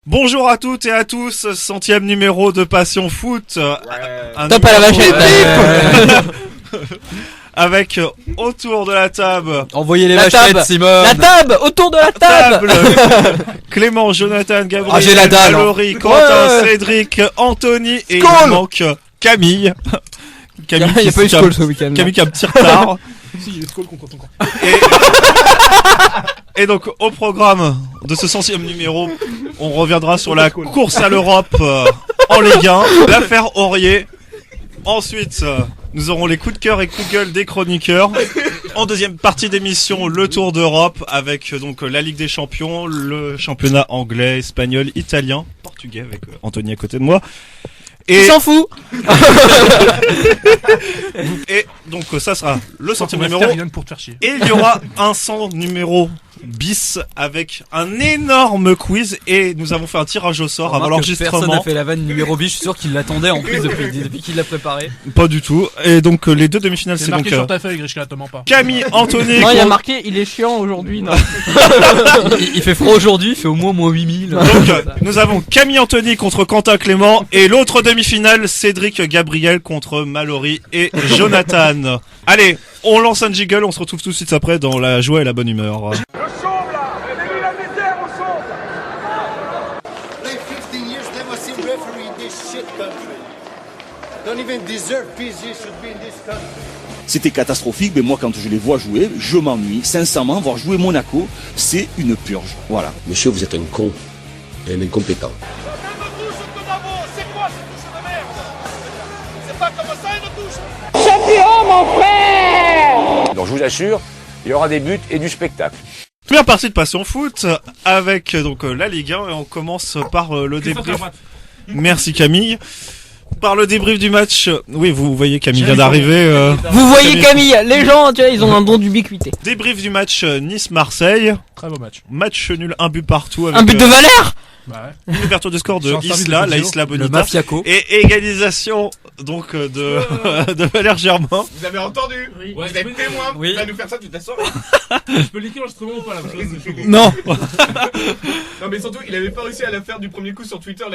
Bonjour à toutes et à tous, 100e numéro de Passion Foot. Top à la vachette. Avec autour de la table. Envoyez les vachettes, Simone. La table, autour de la table. Clément, Jonathan, Gabriel, j'ai la dalle, Mallory, Quentin, Cédric, Anthony et il nous manque Camille. Il y a pas eu Skull ce week-end. Camille qui a un petit retard. Si, il est Skull contre ton camp. Et donc au programme de ce 100e numéro, on reviendra sur la course à l'Europe en Ligue 1, l'affaire Aurier. Ensuite, nous aurons les coups de cœur et coups de gueule des chroniqueurs. En deuxième partie d'émission, le Tour d'Europe avec donc la Ligue des Champions, le championnat anglais, espagnol, italien, portugais avec Anthony à côté de moi. Et s'en fout. Et donc ça sera le 100e numéro. Pour te faire chier. Et il y aura un 100 numéro bis avec un énorme quiz et nous avons fait un tirage au sort avant l'enregistrement. Personne n'a fait la vanne numéro bis, je suis sûr qu'il l'attendait en plus depuis qu'il l'a préparé. Pas du tout. Et donc les deux demi-finales C'est c'est marqué donc sur ta feuille, Grishka, te mens pas. Camille, Anthony. Non, il y a marqué, il est chiant aujourd'hui. Non. Il fait froid aujourd'hui, il fait au moins 8000. Donc nous avons Camille Anthony contre Quentin Clément et l'autre demi-finale Cédric Gabriel contre Mallory et Jonathan. Allez, on lance un jiggle, on se retrouve tout de suite après dans la joie et la bonne humeur. Like 15 years, never seen referee in this shit country. Don't even deserve peace. You should be in this country. C'était catastrophique, mais moi quand je les vois jouer, je m'ennuie. Sincèrement, voir jouer Monaco, c'est une purge. Voilà. Monsieur, vous êtes un con et un incompétent. Donc je vous assure, il y aura des buts et du spectacle. Première partie de Passion Foot avec donc la Ligue 1 et on commence par le débrief. Merci Camille. Par le débrief du match. Oui, vous voyez Camille vient d'arriver. Vous voyez Camille, les gens, tu vois, ils ont un don d'ubiquité. Débrief du match Nice-Marseille. Très beau match. Match nul, un but partout. Avec, Un but de Valère. Bah une ouverture de score de Sur un service Isla, de la Fazio. Isla Le Bonita. Mafiaco. Et égalisation donc de Valère Germain. Vous avez entendu? Oui. Vous êtes témoin? Oui. Il va nous faire ça toute la soirée. Je peux liquer l'enregistrement ou pas là? Non. Non mais surtout, il avait pas réussi à la faire du premier coup sur Twitter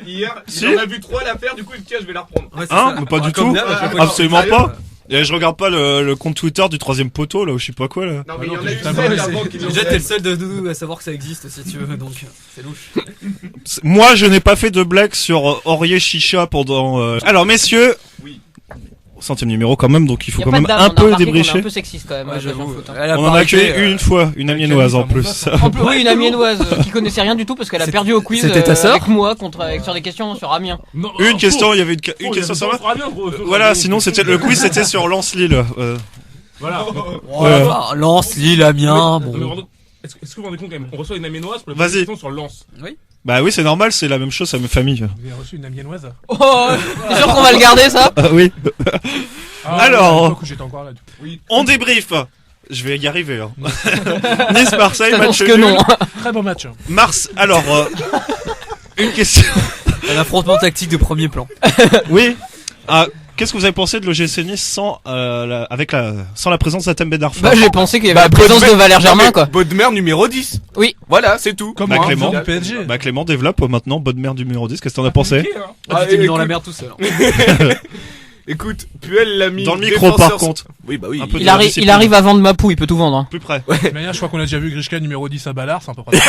hier. Si. Il en a vu 3 la faire, du coup il dit tiens je vais la reprendre. Hein? Mais pas du tout. Absolument Sérieux? pas. Et je regarde pas le compte Twitter du troisième poteau là ou je sais pas quoi là. Non mais il y en a t'es eu juste 7 abonné, avant qui Déjà t'es le seul de nous à savoir que ça existe si tu veux, donc c'est louche. Moi je n'ai pas fait de blague sur Aurier Chicha pendant. Alors messieurs. Oui. Au 100e numéro quand même donc il faut Y a quand pas même de dame, un on a peu remarqué qu'on est débriecher. un peu sexiste quand même. Ouais, j'avoue. Foot, hein. Elle On en a parité, accueilli une fois, une amiénoise en plus. Oui, une amiénoise qui connaissait rien du tout parce qu'elle a perdu au quiz C'était ta sœur avec moi sur des questions sur Amiens. Une question, il y avait une question sur moi. Voilà, sinon c'était le quiz c'était sur Lens-Lille. Voilà. Enfin, Lens, Lille, Amiens, bon. Est-ce que vous vous rendez compte quand même? On reçoit une amiénoise pour la Vas-y. question sur Lens. Bah oui, c'est normal, c'est la même chose à mes familles. Vous avez reçu une amiénoise? Oh, t'es sûr qu'on va le garder ça? Ah oui. Alors. J'étais encore là. On débrief. Je vais y arriver. Hein. Nice-Marseille, Ça match annonce que nul. non. Très beau match. Alors, une question. Un affrontement tactique de premier plan. Oui. Qu'est-ce que vous avez pensé de l'OGC Nice sans la présence d'Atem Ben Arfa? Bah, j'ai pensé qu'il y avait la présence de Valère Germain, quoi. Bodmer numéro 10. Oui. Voilà, c'est tout. Comme Bah, moi, Clément. du PSG. Bah Clément développe maintenant bonne mère numéro 10. Qu'est-ce que t'en as pensé? Ah, tu t'es mis dans la merde tout seul. Écoute, Puel l'a mis Dans le micro par contre. Oui bah oui. Un peu de Il arrive à vendre Mapou, il peut tout vendre. Hein. plus près. De toute manière, je crois qu'on a déjà vu Grishka numéro 10 à Ballard, c'est un peu pratique.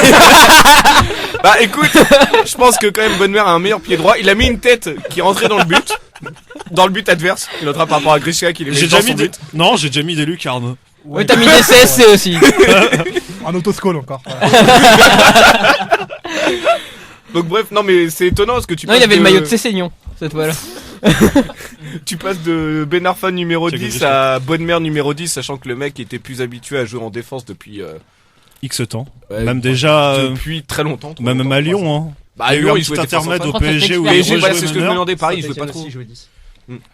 Bah écoute, je pense que quand même Bonnemer a un meilleur pied droit. Il a mis une tête qui rentrait dans le but. Dans le but adverse. Il notera par rapport à Grishka qui les met J'ai dans déjà son mis des. but. Non, j'ai déjà mis des lucarnes. Ouais, t'as mis des CSC aussi. Un autoscroll encore. Donc bref, non mais c'est étonnant parce que tu Non, passes il avait le maillot de Cessignon, cette fois-là. Tu passes de Ben Arfa numéro C'est 10 Grishka. à Bonnemer numéro 10, sachant que le mec était plus habitué à jouer en défense depuis X temps. ouais, Même déjà. depuis très longtemps. trop Même longtemps, à 3 Lyon, ans. hein. Bah Il y a eu Lyon, un il petit jouait défense intermède au centrale. PSG où il PSG, voilà, c'est ce que je me meneur. demandais. Paris, il jouait pas trop.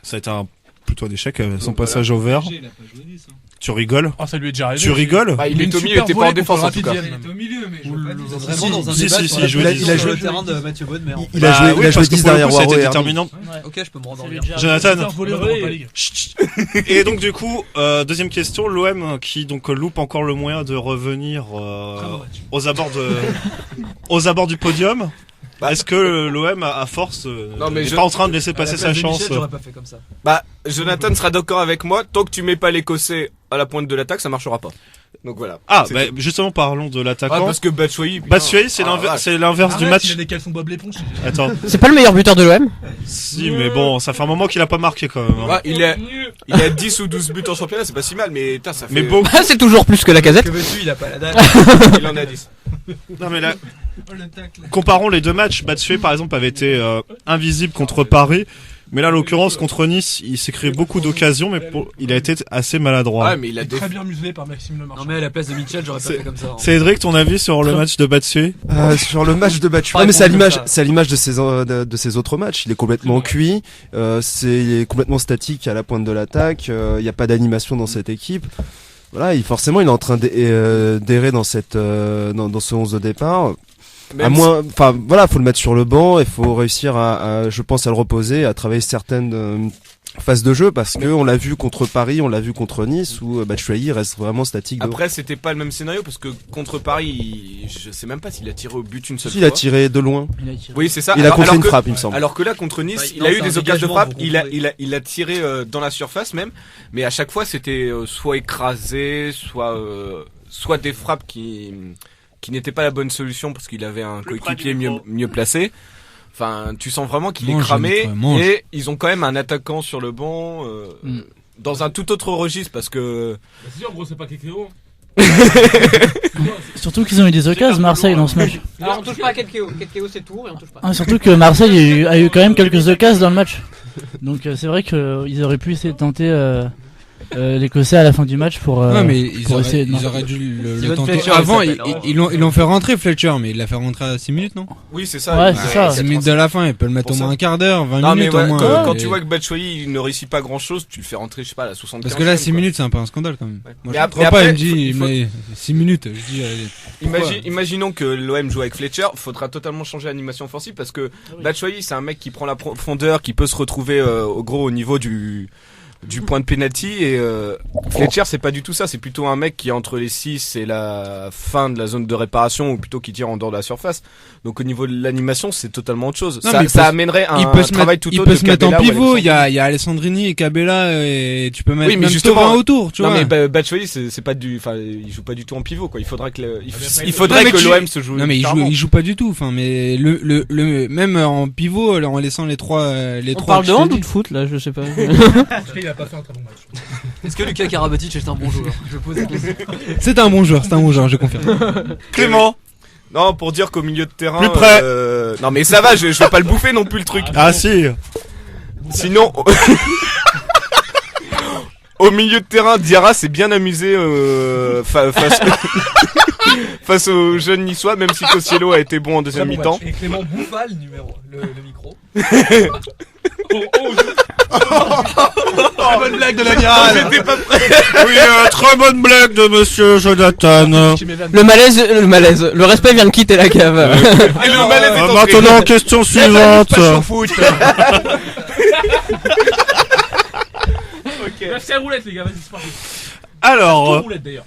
Ça a été un plutôt d'échec son passage au vert. Tu rigoles? Oh, ça lui est déjà arrivé. Tu rigoles? Bah, il a est une au milieu, il super était pas en volée défense contre en tout cas. Rapidienne, même. au milieu, mais je vois pas du tout. vraiment dans un Si, débat si, sur si, la- je dis, sur la- il a joué- sur le terrain de Mathieu Bodmer. Il a joué, oui, il a joué parce que 10 pour le derrière coup, ça a été Waro et déterminant. Ok, je peux me rendormir. Jonathan. Super volée en Europa League. Chut, chut. Et donc du coup, deuxième question, l'OM qui donc loupe encore le moyen de revenir aux abords du podium. Est-ce que l'OM à force Non, mais n'est je- pas en train de laisser passer sa chance? J'aurais pas fait comme ça. Bah, Jonathan sera d'accord avec moi. Tant que tu mets pas l'Écossais à la pointe de l'attaque, ça marchera pas. Donc voilà. Ah, C'est bah, tout. justement, parlons de Ah, l'attaquant. parce que Batshuayi. Batshuayi, c'est l'inverse du Arrête, match. il a des caleçons Bob l'éponge. Attends, C'est pas le meilleur buteur de l'OM? si, mais bon, ça fait un moment qu'il a pas marqué quand même. hein. Ouais, il a 10 ou 12 buts en championnat, c'est pas si mal, mais ça fait. Mais bon, C'est toujours plus que la casette. Que veux-tu, il a pas la dalle. Il en a 10. non mais là, comparons les deux matchs. Batshuayi par exemple avait été invisible contre Paris, mais là en l'occurrence contre Nice, il s'est créé beaucoup d'occasions, mais il a été assez maladroit. Ouais, mais il a Très bien muselé par Maxime Lemarchand. Non mais à la place de Mitchell, j'aurais pas fait comme ça. Cédric, ton avis sur le match de Batshuayi? Sur le match de Batshuayi, Pas mais c'est à répondre l'image, comme ça. c'est à l'image de ses autres matchs. Il est complètement cuit, il est complètement statique à la pointe de l'attaque. Il n'y a pas d'animation dans cette équipe. Voilà, forcément, il est en train d'errer dans dans ce 11 de départ. À moins, enfin voilà, faut le mettre sur le banc et faut réussir je pense, à le reposer, à travailler certaines phases de jeu, parce que on l'a vu contre Paris, on l'a vu contre Nice, où Batshuayi reste vraiment statique. Après, c'était pas le même scénario parce que contre Paris, je sais même pas s'il a tiré au but une seule Il fois. a tiré de loin. Oui, c'est ça. Il a contré alors une que- frappe, il me semble. Alors que là, contre Nice, Ouais, il non, a eu c'est des un occasions de dégagement frappe. pour Il a tiré dans la surface même, mais à chaque fois, c'était soit écrasé, soit des frappes qui n'étaient pas la bonne solution parce qu'il avait un coéquipier mieux placé. Enfin, tu sens vraiment qu'il est Mange, cramé Nicolas, mange. et ils ont quand même un attaquant sur le banc dans un tout autre registre parce que C'est sûr, en gros, c'est pas Kekeo. Surtout qu'ils ont eu des occasions, Marseille, dans ce match. Alors on touche pas à Ketkeo. Ketkeo c'est tout et on touche pas. Ah, surtout que Marseille a eu quand même quelques occasions dans le match. Donc c'est vrai qu'ils auraient pu essayer de tenter l'Écossais à la fin du match pour. Ouais, mais ils pour auraient, essayer de- ils auraient dû le Steven tenter Fletcher, avant. il s'appelle, Ils l'ont fait rentrer Fletcher, mais il l'a fait rentrer à 6 minutes, non? oui, c'est ça. Ouais, il- c'est ça. 6 minutes de la fin, il peut le mettre Pour au moins ça. un quart d'heure, 20 Non, mais minutes ouais, au moins. quand Et- tu vois que Batshuayi il ne réussit pas grand chose, tu le fais rentrer, je sais pas, à la 75. Parce que là, 6 minutes, c'est un peu un scandale quand même. Ouais. Moi, Mais je après- comprends pas, après, il me dit, faut- mais 6 minutes, je dis, allez. Imaginons que l'OM joue avec Fletcher, faudra totalement changer l'animation offensive parce que Batshuayi c'est un mec qui prend la profondeur, qui peut se retrouver au niveau du point de penalty et Fletcher c'est pas du tout ça, c'est plutôt un mec qui est entre les 6 et la fin de la zone de réparation ou plutôt qui tire en dehors de la surface. Donc au niveau de l'animation c'est totalement autre chose. Non, Ça, mais il ça peut- amènerait un il peut se travail mettre, tout il autre peut de se mettre en Cabella ou pivot, il y Alessandrini. a Alessandrini et Cabella et tu peux mettre Oui, mais même justement, Thauvin autour, tu non vois. mais Batshuayi c'est pas enfin il joue pas du tout en pivot quoi. Il faudrait que il Non, faudrait mais que tu- l'OM se joue. Non mais différemment. il joue pas du tout, enfin mais le même en pivot en laissant les trois On trois parle que de je t'ai hand ou dit. de foot là, je sais pas. Parce qu'il a pas fait un très bon match. Est-ce que Lucas Karabatic est un bon joueur? Je pose la question. C'est un bon joueur, je confirme. Clément. Non, pour dire qu'au milieu de terrain. Plus près. Non, mais ça va, je vais pas le bouffer non plus le truc. Ah si. Sinon. Au milieu de terrain, Diarra s'est bien amusé face aux jeunes niçois, même si Cossiello a été bon en deuxième Très bon mi-temps. match. Et Clément bouffa le micro. Très bonne blague de l'amiral. J'étais pas prêt. Oui, très bonne blague de Monsieur Jonathan. Le malaise, le respect vient de quitter la cave. Et le malaise est entré. Maintenant, question suivante. C'est la roulette, les gars, vas-y, c'est parti. Alors, Roulette d'ailleurs.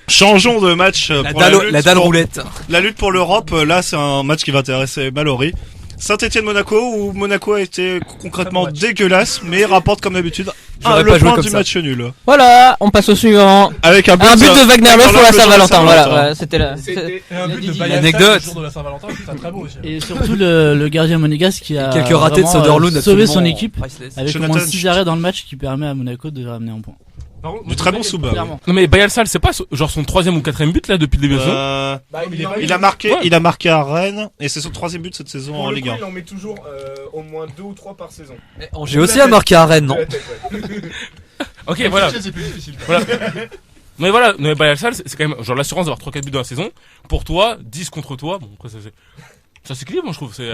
changeons de match. Pour La dalle pour- roulette. La lutte pour l'Europe, là, c'est un match qui va intéresser Mallory. Saint-Étienne-Monaco, où Monaco a été concrètement Très bon match. dégueulasse, mais rapporte comme d'habitude J'aurais le pas joué point comme du ça. match nul. Voilà, on passe au suivant. Avec un but de Wagner Love pour la Saint-Valentin. Voilà, Saint-Valentin. voilà, c'était là. C'était- Et un but de dit- Bayern Anecdote. le jour de la Saint-Valentin, c'est très beau aussi. Et surtout le gardien monégasque qui a Quelques ratés de vraiment, Soderlund sauvé absolument son équipe priceless. avec au Jonathan moins 6 arrêts dans le match qui permet à Monaco de ramener un point. Du très bon Souba. Clairement. Non mais Bayern Sal, c'est pas genre son 3ème ou 4ème but là depuis le début de la saison. Bah, Il a marqué à Rennes, et c'est son 3ème but cette saison en Ligue 1. Il en met toujours au moins 2 ou 3 par saison. J'ai aussi à marquer à Rennes, non? Ok, voilà. C'est plus difficile. Voilà. Mais voilà, mais Bayern Sal, c'est quand même genre l'assurance d'avoir 3-4 buts dans la saison. Pour toi, 10 contre toi. Bon, après ça s'équilibre, moi je trouve. C'est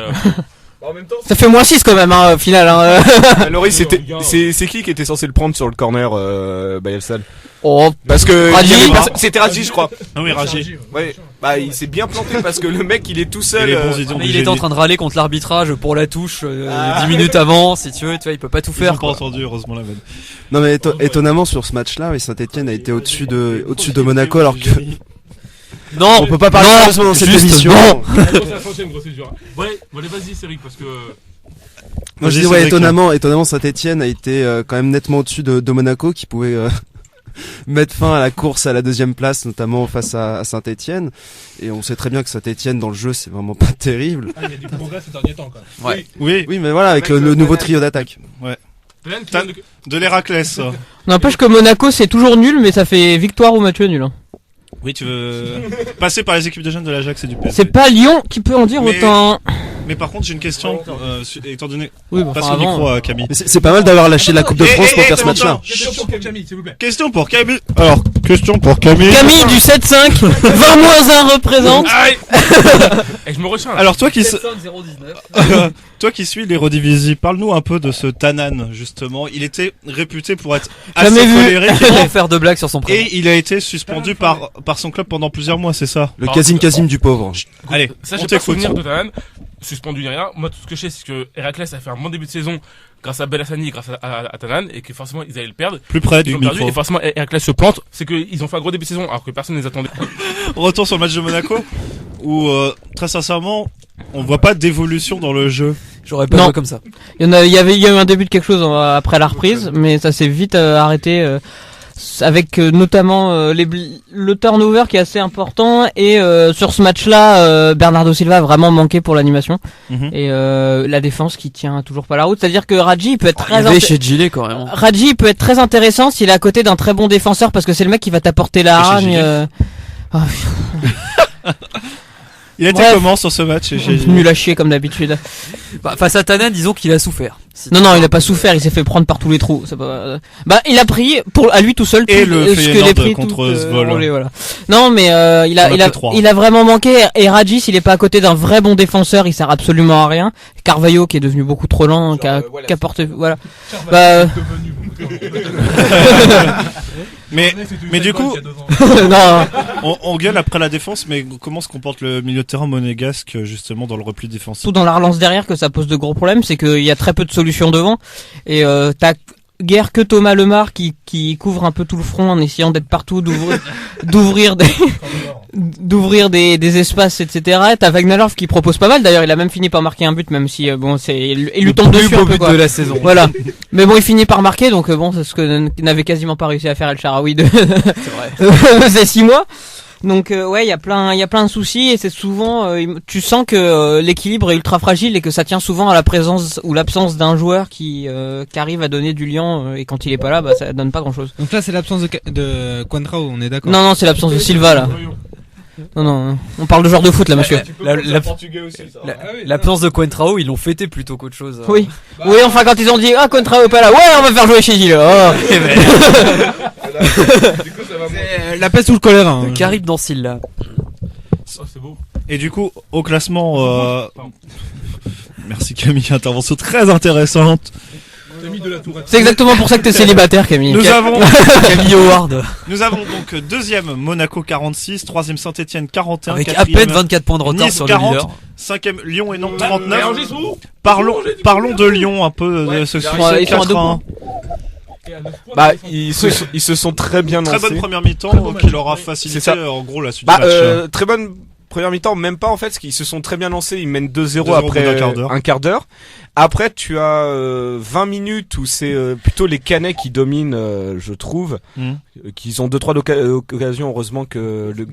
En même temps, Ça fait moins 6 quand même, hein, au final. Hein. Laurie, c'est qui était censé le prendre sur le corner, Bayelsal? Oh, Parce que Radji. il y avait c'était Radji, je crois. Ah oui, Raji. Ouais. Bah, il s'est bien planté parce que le mec, il est tout Et seul. les bons idées Mais il était en train de râler contre l'arbitrage pour la touche 10 minutes avant, si tu vois, il peut pas tout Ils faire. ont pas entendu, heureusement la vanne. Non mais étonnamment sur ce match-là, Saint-Etienne a été au-dessus de Monaco alors que Non, on peut pas parler sérieusement dans cette émission. Allez, c'est la 5e grosse dur. Ouais, allez, vas-y, Cédric, parce que. Moi je dis ouais, étonnamment Saint-Etienne a été quand même nettement au-dessus de Monaco qui pouvait mettre fin à la course à la 2e place, notamment face à Saint-Etienne. Et on sait très bien que Saint-Etienne dans le jeu c'est vraiment pas terrible. Il y a du progrès ces derniers temps quand même. Ouais. Oui, mais voilà avec le nouveau trio d'attaque. Ouais. De l'Héraclès. N'empêche que Monaco c'est toujours nul, mais ça fait victoire ou match nul. Hein. Oui, tu veux passer par les équipes de jeunes de l'Ajax et du PSV. C'est pas Lyon qui peut en dire autant. Mais par contre, j'ai une question, étant donné. Oui, passe le micro à Camille. C'est pas mal d'avoir lâché la Coupe de France pour faire ce match-là. Question pour Camille, s'il vous plaît. Question pour Camille. Alors, question pour Camille. Camille du 7-5, 20-1 représente. Aïe. Et je me retiens. Alors, toi qui toi qui suis l'Eredivisie, parle-nous un peu de ce Tanan, justement. Il était réputé pour être assez colérique et faire de blagues sur son prénom. Et il a été suspendu par son club pendant plusieurs mois, c'est ça? Le Casim du pauvre. Allez, ça, j'ai pas souvenir de Tanan. Suspendu ni rien. Moi, tout ce que je sais, c'est que Héraclès a fait un bon début de saison grâce à Belassani, grâce à Tanan, et que forcément, ils allaient le perdre. Plus près du micro. Et forcément, Héraclès se plante. C'est qu'ils ont fait un gros début de saison, alors que personne ne les attendait. Retour sur le match de Monaco, où, très sincèrement, on voit pas d'évolution dans le jeu. J'aurais pas joué comme ça. Il y a eu un début de quelque chose après la reprise, mais ça s'est vite arrêté. Avec notamment le turnover qui est assez important et sur ce match-là Bernardo Silva a vraiment manqué pour l'animation et la défense qui tient toujours pas la route, c'est-à-dire que Radji peut être Radji peut être très intéressant s'il est à côté d'un très bon défenseur parce que c'est le mec qui va t'apporter la hargne. Il a été comment sur ce match? Nul à chier comme d'habitude. Face à Tanan, disons qu'il a souffert. Non, il a pas souffert, il s'est fait prendre par tous les trous. C'est pas... il a pris à lui tout seul. Et le Feyenoord contre Zwolle. Voilà. Non, mais il a vraiment manqué. Et Radji, s'il est pas à côté d'un vrai bon défenseur, il sert absolument à rien. Carvalho qui est devenu beaucoup trop lent, qui a porté, voilà. Mais du coup, non. on gueule après la défense, mais comment se comporte le milieu de terrain monégasque justement dans le repli défensif? Tout dans la relance derrière que ça pose de gros problèmes, c'est qu'il y a très peu de solutions devant et t'as guère que Thomas Lemar qui couvre un peu tout le front en essayant d'être partout, d'ouvrir des espaces, etc. T'as Wagnerlorf qui propose pas mal. D'ailleurs, il a même fini par marquer un but, même si il lui tombe dessus un peu, quoi. De la saison. Voilà. Mais bon, il finit par marquer, donc c'est ce que n'avait quasiment pas réussi à faire El Shaarawy C'est vrai. c'est 6 mois. Donc il y a plein de soucis et c'est souvent tu sens que l'équilibre est ultra fragile et que ça tient souvent à la présence ou l'absence d'un joueur qui arrive à donner du lien et quand il est pas là, ça donne pas grand-chose. Donc là c'est l'absence de Coentrao, on est d'accord? Non, c'est l'absence de Silva là. Non, on parle de joueur de foot là, monsieur. L'absence de Coentrao, ils l'ont fêté plutôt qu'autre chose. Oui. Oui, enfin quand ils ont dit Coentrao est pas là, ouais, on va faire jouer chez Gilles. Du coup, ça va la peste ou le choléra. Le Carib dans Silla. C'est beau. Et du coup, au classement, merci Camille, intervention très intéressante. C'est exactement pour ça que t'es célibataire, Camille. Nous avons Camille Howard. Nous avons donc deuxième Monaco 46, troisième Saint-Etienne 41, avec à peine 24 points de retard Nice sur 40, le leader. Cinquième Lyon et Nantes 39. Parlons de Lyon un peu de ce soir. Ils sont à 2 points. Ils se sont très bien lancés. Très bonne première mi-temps qui leur a facilité en gros la suite du match. Très bonne première mi-temps, même pas en fait, parce qu'ils se sont très bien lancés, ils mènent 2-0 après un quart d'heure. Après tu as 20 minutes où c'est plutôt les Canets qui dominent, je trouve, qu'ils ont 2-3 occasions, heureusement que le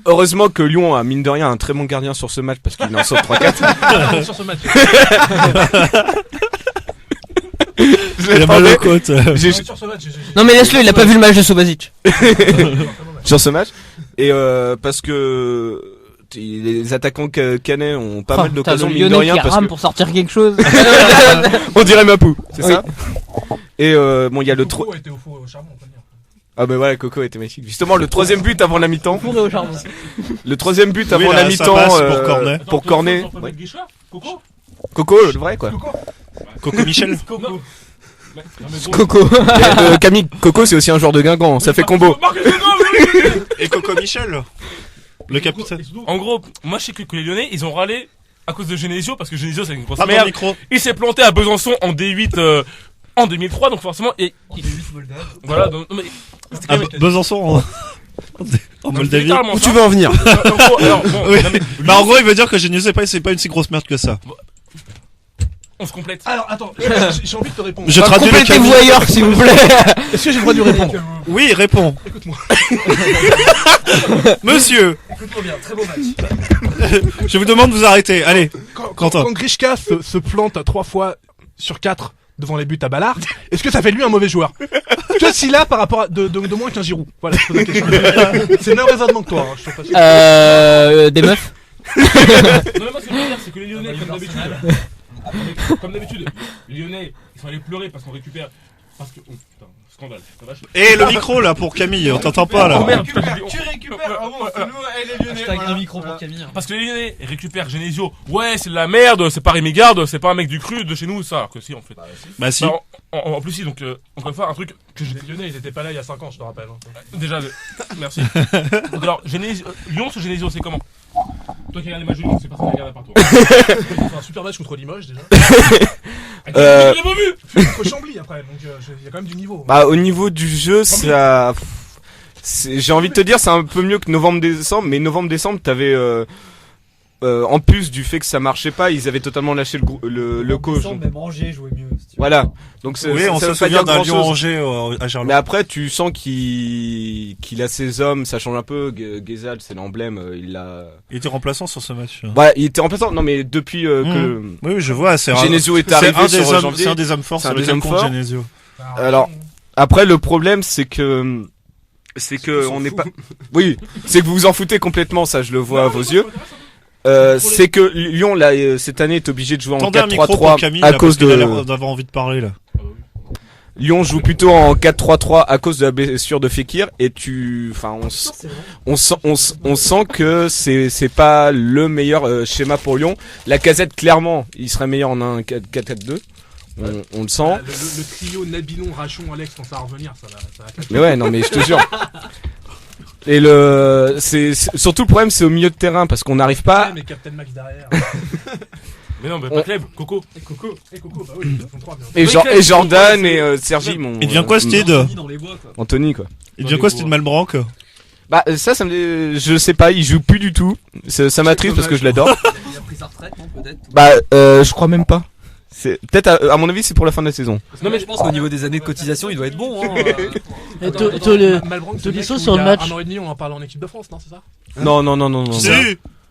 heureusement que Lyon a mine de rien un très bon gardien sur ce match parce qu'il en sauve 3-4. Sur ce match. Il a mal aux côtes. Non mais laisse-le, il a pas vu le match de Subasic. Sur ce match. Et parce que les attaquants Canet ont pas mal d'occasions mine de rien qui rame pour sortir quelque chose. On dirait Mapou, c'est ça. Et il y a le Coco était au four au charbon, on peut dire. Ah ben voilà, Coco était magnifique. Justement, le troisième but avant la mi-temps. Fourré au charbon. Le troisième but avant la mi-temps pour Cornet. Coco, le vrai quoi. Coco Michel. Coco. Camille, Coco c'est aussi un joueur de Guingamp, ça fait combo. Et Coco Michel, le capitaine. En gros, moi je sais que les Lyonnais, ils ont râlé à cause de Genesio, parce que Genesio c'est une grosse merde. Il s'est planté à Besançon en D8 en 2003, donc forcément voilà. Donc, Besançon. En Moldavie. Où tu veux en venir? Oui. Bah en gros il veut dire que Genesio c'est pas une si grosse merde que ça. On se complète. Alors attends, j'ai envie de te répondre. Je traduis le Complétez-vous ailleurs s'il vous plaît. Est-ce que j'ai le droit de lui répondre? Oui, réponds. Écoute-moi. Monsieur. Écoute-moi bien, très beau match. Je vous demande de vous arrêter. Allez, Quentin. Quand Grishka se plante 3 fois sur 4 devant les buts à Ballard, est-ce que ça fait de lui un mauvais joueur? Tu vois, s'il a par rapport à de moins qu'un Giroud. Voilà, je pose la question. C'est le même raisonnement que toi. Hein, je suis pas sûr. Des meufs. Non mais moi ce que je veux dire c'est que les Lyonnais comme d'habitude, les Lyonnais ils sont allés pleurer parce qu'on récupère. Parce que. Oh putain, scandale. Et le micro là pour Camille, on t'entend pas là. Oh merde, Tu récupères. Ah bon, c'est nous, les Lyonnais. Hashtag un micro pour Camille. Parce que les Lyonnais récupèrent Genesio. Ouais, c'est de la merde, c'est pas Rémi Garde, c'est pas un mec du cru de chez nous, ça. Alors que si, en fait. Bah si. En plus, si, donc, encore une fois, un truc que j'ai. Les Lyonnais, ils étaient pas là il y a 5 ans, je te rappelle. Déjà, merci. Donc alors, Lyon sur Genesio, c'est comment? Toi qui regardes les matchs de Lyon, c'est pas ça qui regarde par toi. C'est un super match contre Limoges déjà. Je l'ai pas vu. Faut Chambly après, donc il y a quand même du niveau. Bah au niveau du jeu, ça, j'ai envie de te dire, c'est un peu mieux que novembre-décembre, mais novembre-décembre, t'avais en plus du fait que ça marchait pas, ils avaient totalement lâché le coach. Même Angers jouait mieux. Voilà. Donc oui, on se souvient d'un Lyon-Angers à Gerland. Mais après, tu sens qu'il a ses hommes, ça change un peu. Guézal, c'est l'emblème, il était remplaçant sur ce match. Ouais, il était remplaçant. Non, mais depuis que. Oui, je vois. Genesio est arrivé sur janvier. C'est un des hommes forts sur lequel compte Genesio. Alors, après, le problème, c'est que on n'est pas. Oui, c'est que vous vous en foutez complètement. Ça, je le vois à vos yeux. C'est que Lyon là cette année est obligé de jouer en 4-3-3 à cause d'avoir envie de parler là. Lyon joue plutôt en 4-3-3 à cause de la blessure de Fekir et on sent que c'est pas le meilleur schéma pour Lyon. La Casette clairement, il serait meilleur en un 4-4-2. On le sent. Le trio Nabilon, Rachon, Alex, quand ça va revenir, ça va. Mais ouais, non mais je te jure. Et c'est surtout le problème, c'est au milieu de terrain parce qu'on n'arrive pas. Ouais, mais Captain Max derrière. Mais non, mais pas Cleb, Coco. Bah oui, ils sont 3 bien. Et Jordan et Sergi, mon. Il devient quoi, Steve? Anthony, quoi. Il devient quoi, Steve Malbranck? Bah, ça je sais pas, il joue plus du tout. Ça m'attriste parce que je l'adore. Il a pris sa retraite, non, peut-être? Bah, je crois même pas. C'est peut-être à mon avis c'est pour la fin de la saison. Non mais je pense qu'au niveau des années de cotisation il doit être bon. Tolisso sur le match. 1 an et demi on en parle en équipe de France, non c'est ça? Non. Si,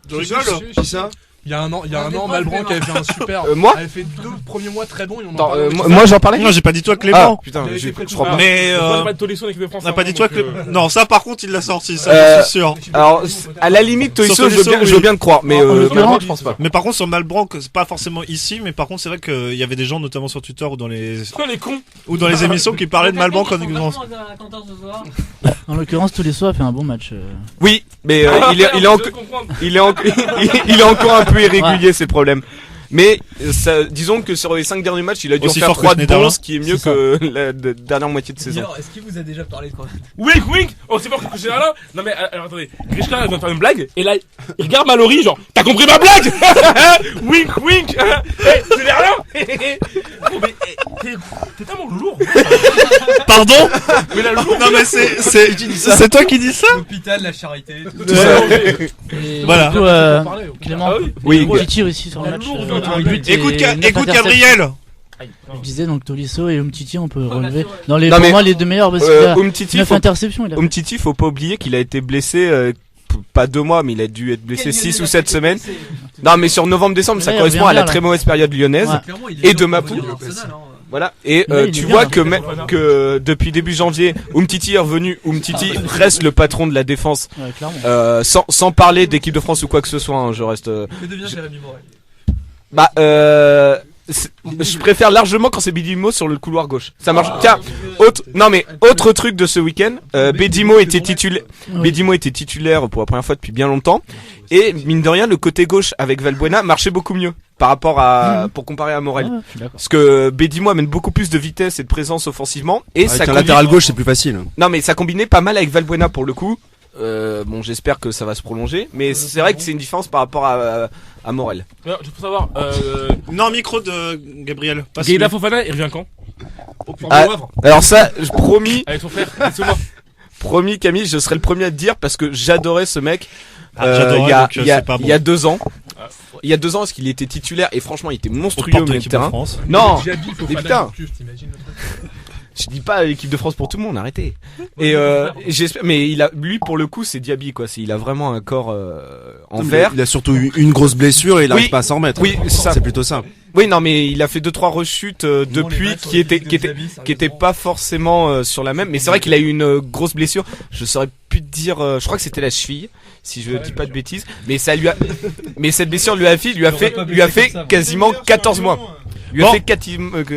tu rigoles? Qui ça? Il y a un an, Malbranck avait fait un super. Moi avait fait 2 premiers mois très bons et on en parlait. parlait. Moi j'en parlais. Non, j'ai pas dit toi Clément. Ah putain, je fait crois pas. Mais On pas de Tolisso en équipe de France. on n'a pas dit toi Clément. Non, ça par contre il l'a sorti, ça je suis sûr. Alors à la limite Tolisso je veux bien te croire, mais Malbranck je pense pas. Mais par contre sur Malbranck, c'est pas forcément ici, mais par contre c'est vrai qu'il y avait des gens notamment sur Twitter ou dans les cons ou dans les émissions qui parlaient de Malbranck en exemple. En l'occurrence, Tolisso a fait un bon match. Oui, mais il est encore un peu irrégulier, c'est le problème. Mais disons que sur les 5 derniers matchs, il a dû en faire 3 de bons, ce qui est mieux que la dernière moitié de saison. Alors, est-ce qu'il vous a déjà parlé de quoi? Wink. Oh, c'est pas que c'est là. Non mais alors attendez, Grishka vient de faire une blague et là il regarde Mallory genre t'as compris ma blague? Wink. Hey, tu l'as rien? T'es tellement lourd. Pardon? Mais la lourde. Non mais c'est toi qui dis ça? L'hôpital, la charité, tout ça. Voilà. Clément. Oui. Petit aussi sur le match. Écoute Gabriel. Je disais donc Tolisso et Umtiti on peut relever dans les pour moi les 2 meilleurs parce qu'il a 9 interceptions. Umtiti faut pas oublier qu'il a été blessé pas 2 mois mais il a dû être blessé 6 ou 7 semaines. Non mais sur novembre-décembre ça correspond à la très mauvaise période lyonnaise et de Mapou. Voilà et tu vois que depuis début janvier Umtiti est revenu. Umtiti reste le patron de la défense sans parler d'équipe de France ou quoi que ce soit hein, je reste bah je préfère largement quand c'est Bedimo sur le couloir gauche. Ça marche. Tiens, autre truc de ce week-end, Bedimo était titulaire pour la première fois depuis bien longtemps et mine de rien le côté gauche avec Valbuena marchait beaucoup mieux par rapport pour comparer à Morel. Parce que Bedimo amène beaucoup plus de vitesse et de présence offensivement et avec un latéral gauche c'est plus facile. Non mais ça combinait pas mal avec Valbuena pour le coup. Bon, j'espère que ça va se prolonger, mais c'est vrai que c'est une différence par rapport à Morel. Je peux savoir. Non, micro de Gabriel. Gueïda Fofana, il revient quand? Alors ça, je promis. Avec son frère, laissez-moi. Promis, Camille, je serai le premier à te dire parce que j'adorais ce mec. J'adorais, donc, c'est pas bon. Il y a 2 ans. Il y a 2 ans, parce qu'il était titulaire et franchement, il était monstrueux au milieu de terrain. France. Non, Diaby, mais putain. Je dis pas l'équipe de France pour tout le monde, arrêtez. Et j'espère, mais lui pour le coup, c'est Diaby quoi. Il a vraiment un corps en fer. Il a surtout eu une grosse blessure et il n'arrive pas à s'en remettre. Oui, c'est plutôt ça. Oui, non, mais il a fait 2-3 rechutes depuis qui étaient pas forcément sur la même. Mais c'est vrai qu'il a eu une grosse blessure. Je saurais plus te dire. Je crois que c'était la cheville, si je dis pas de bêtises. Mais ça lui a, mais cette blessure lui a fait quasiment 14 mois. Bon,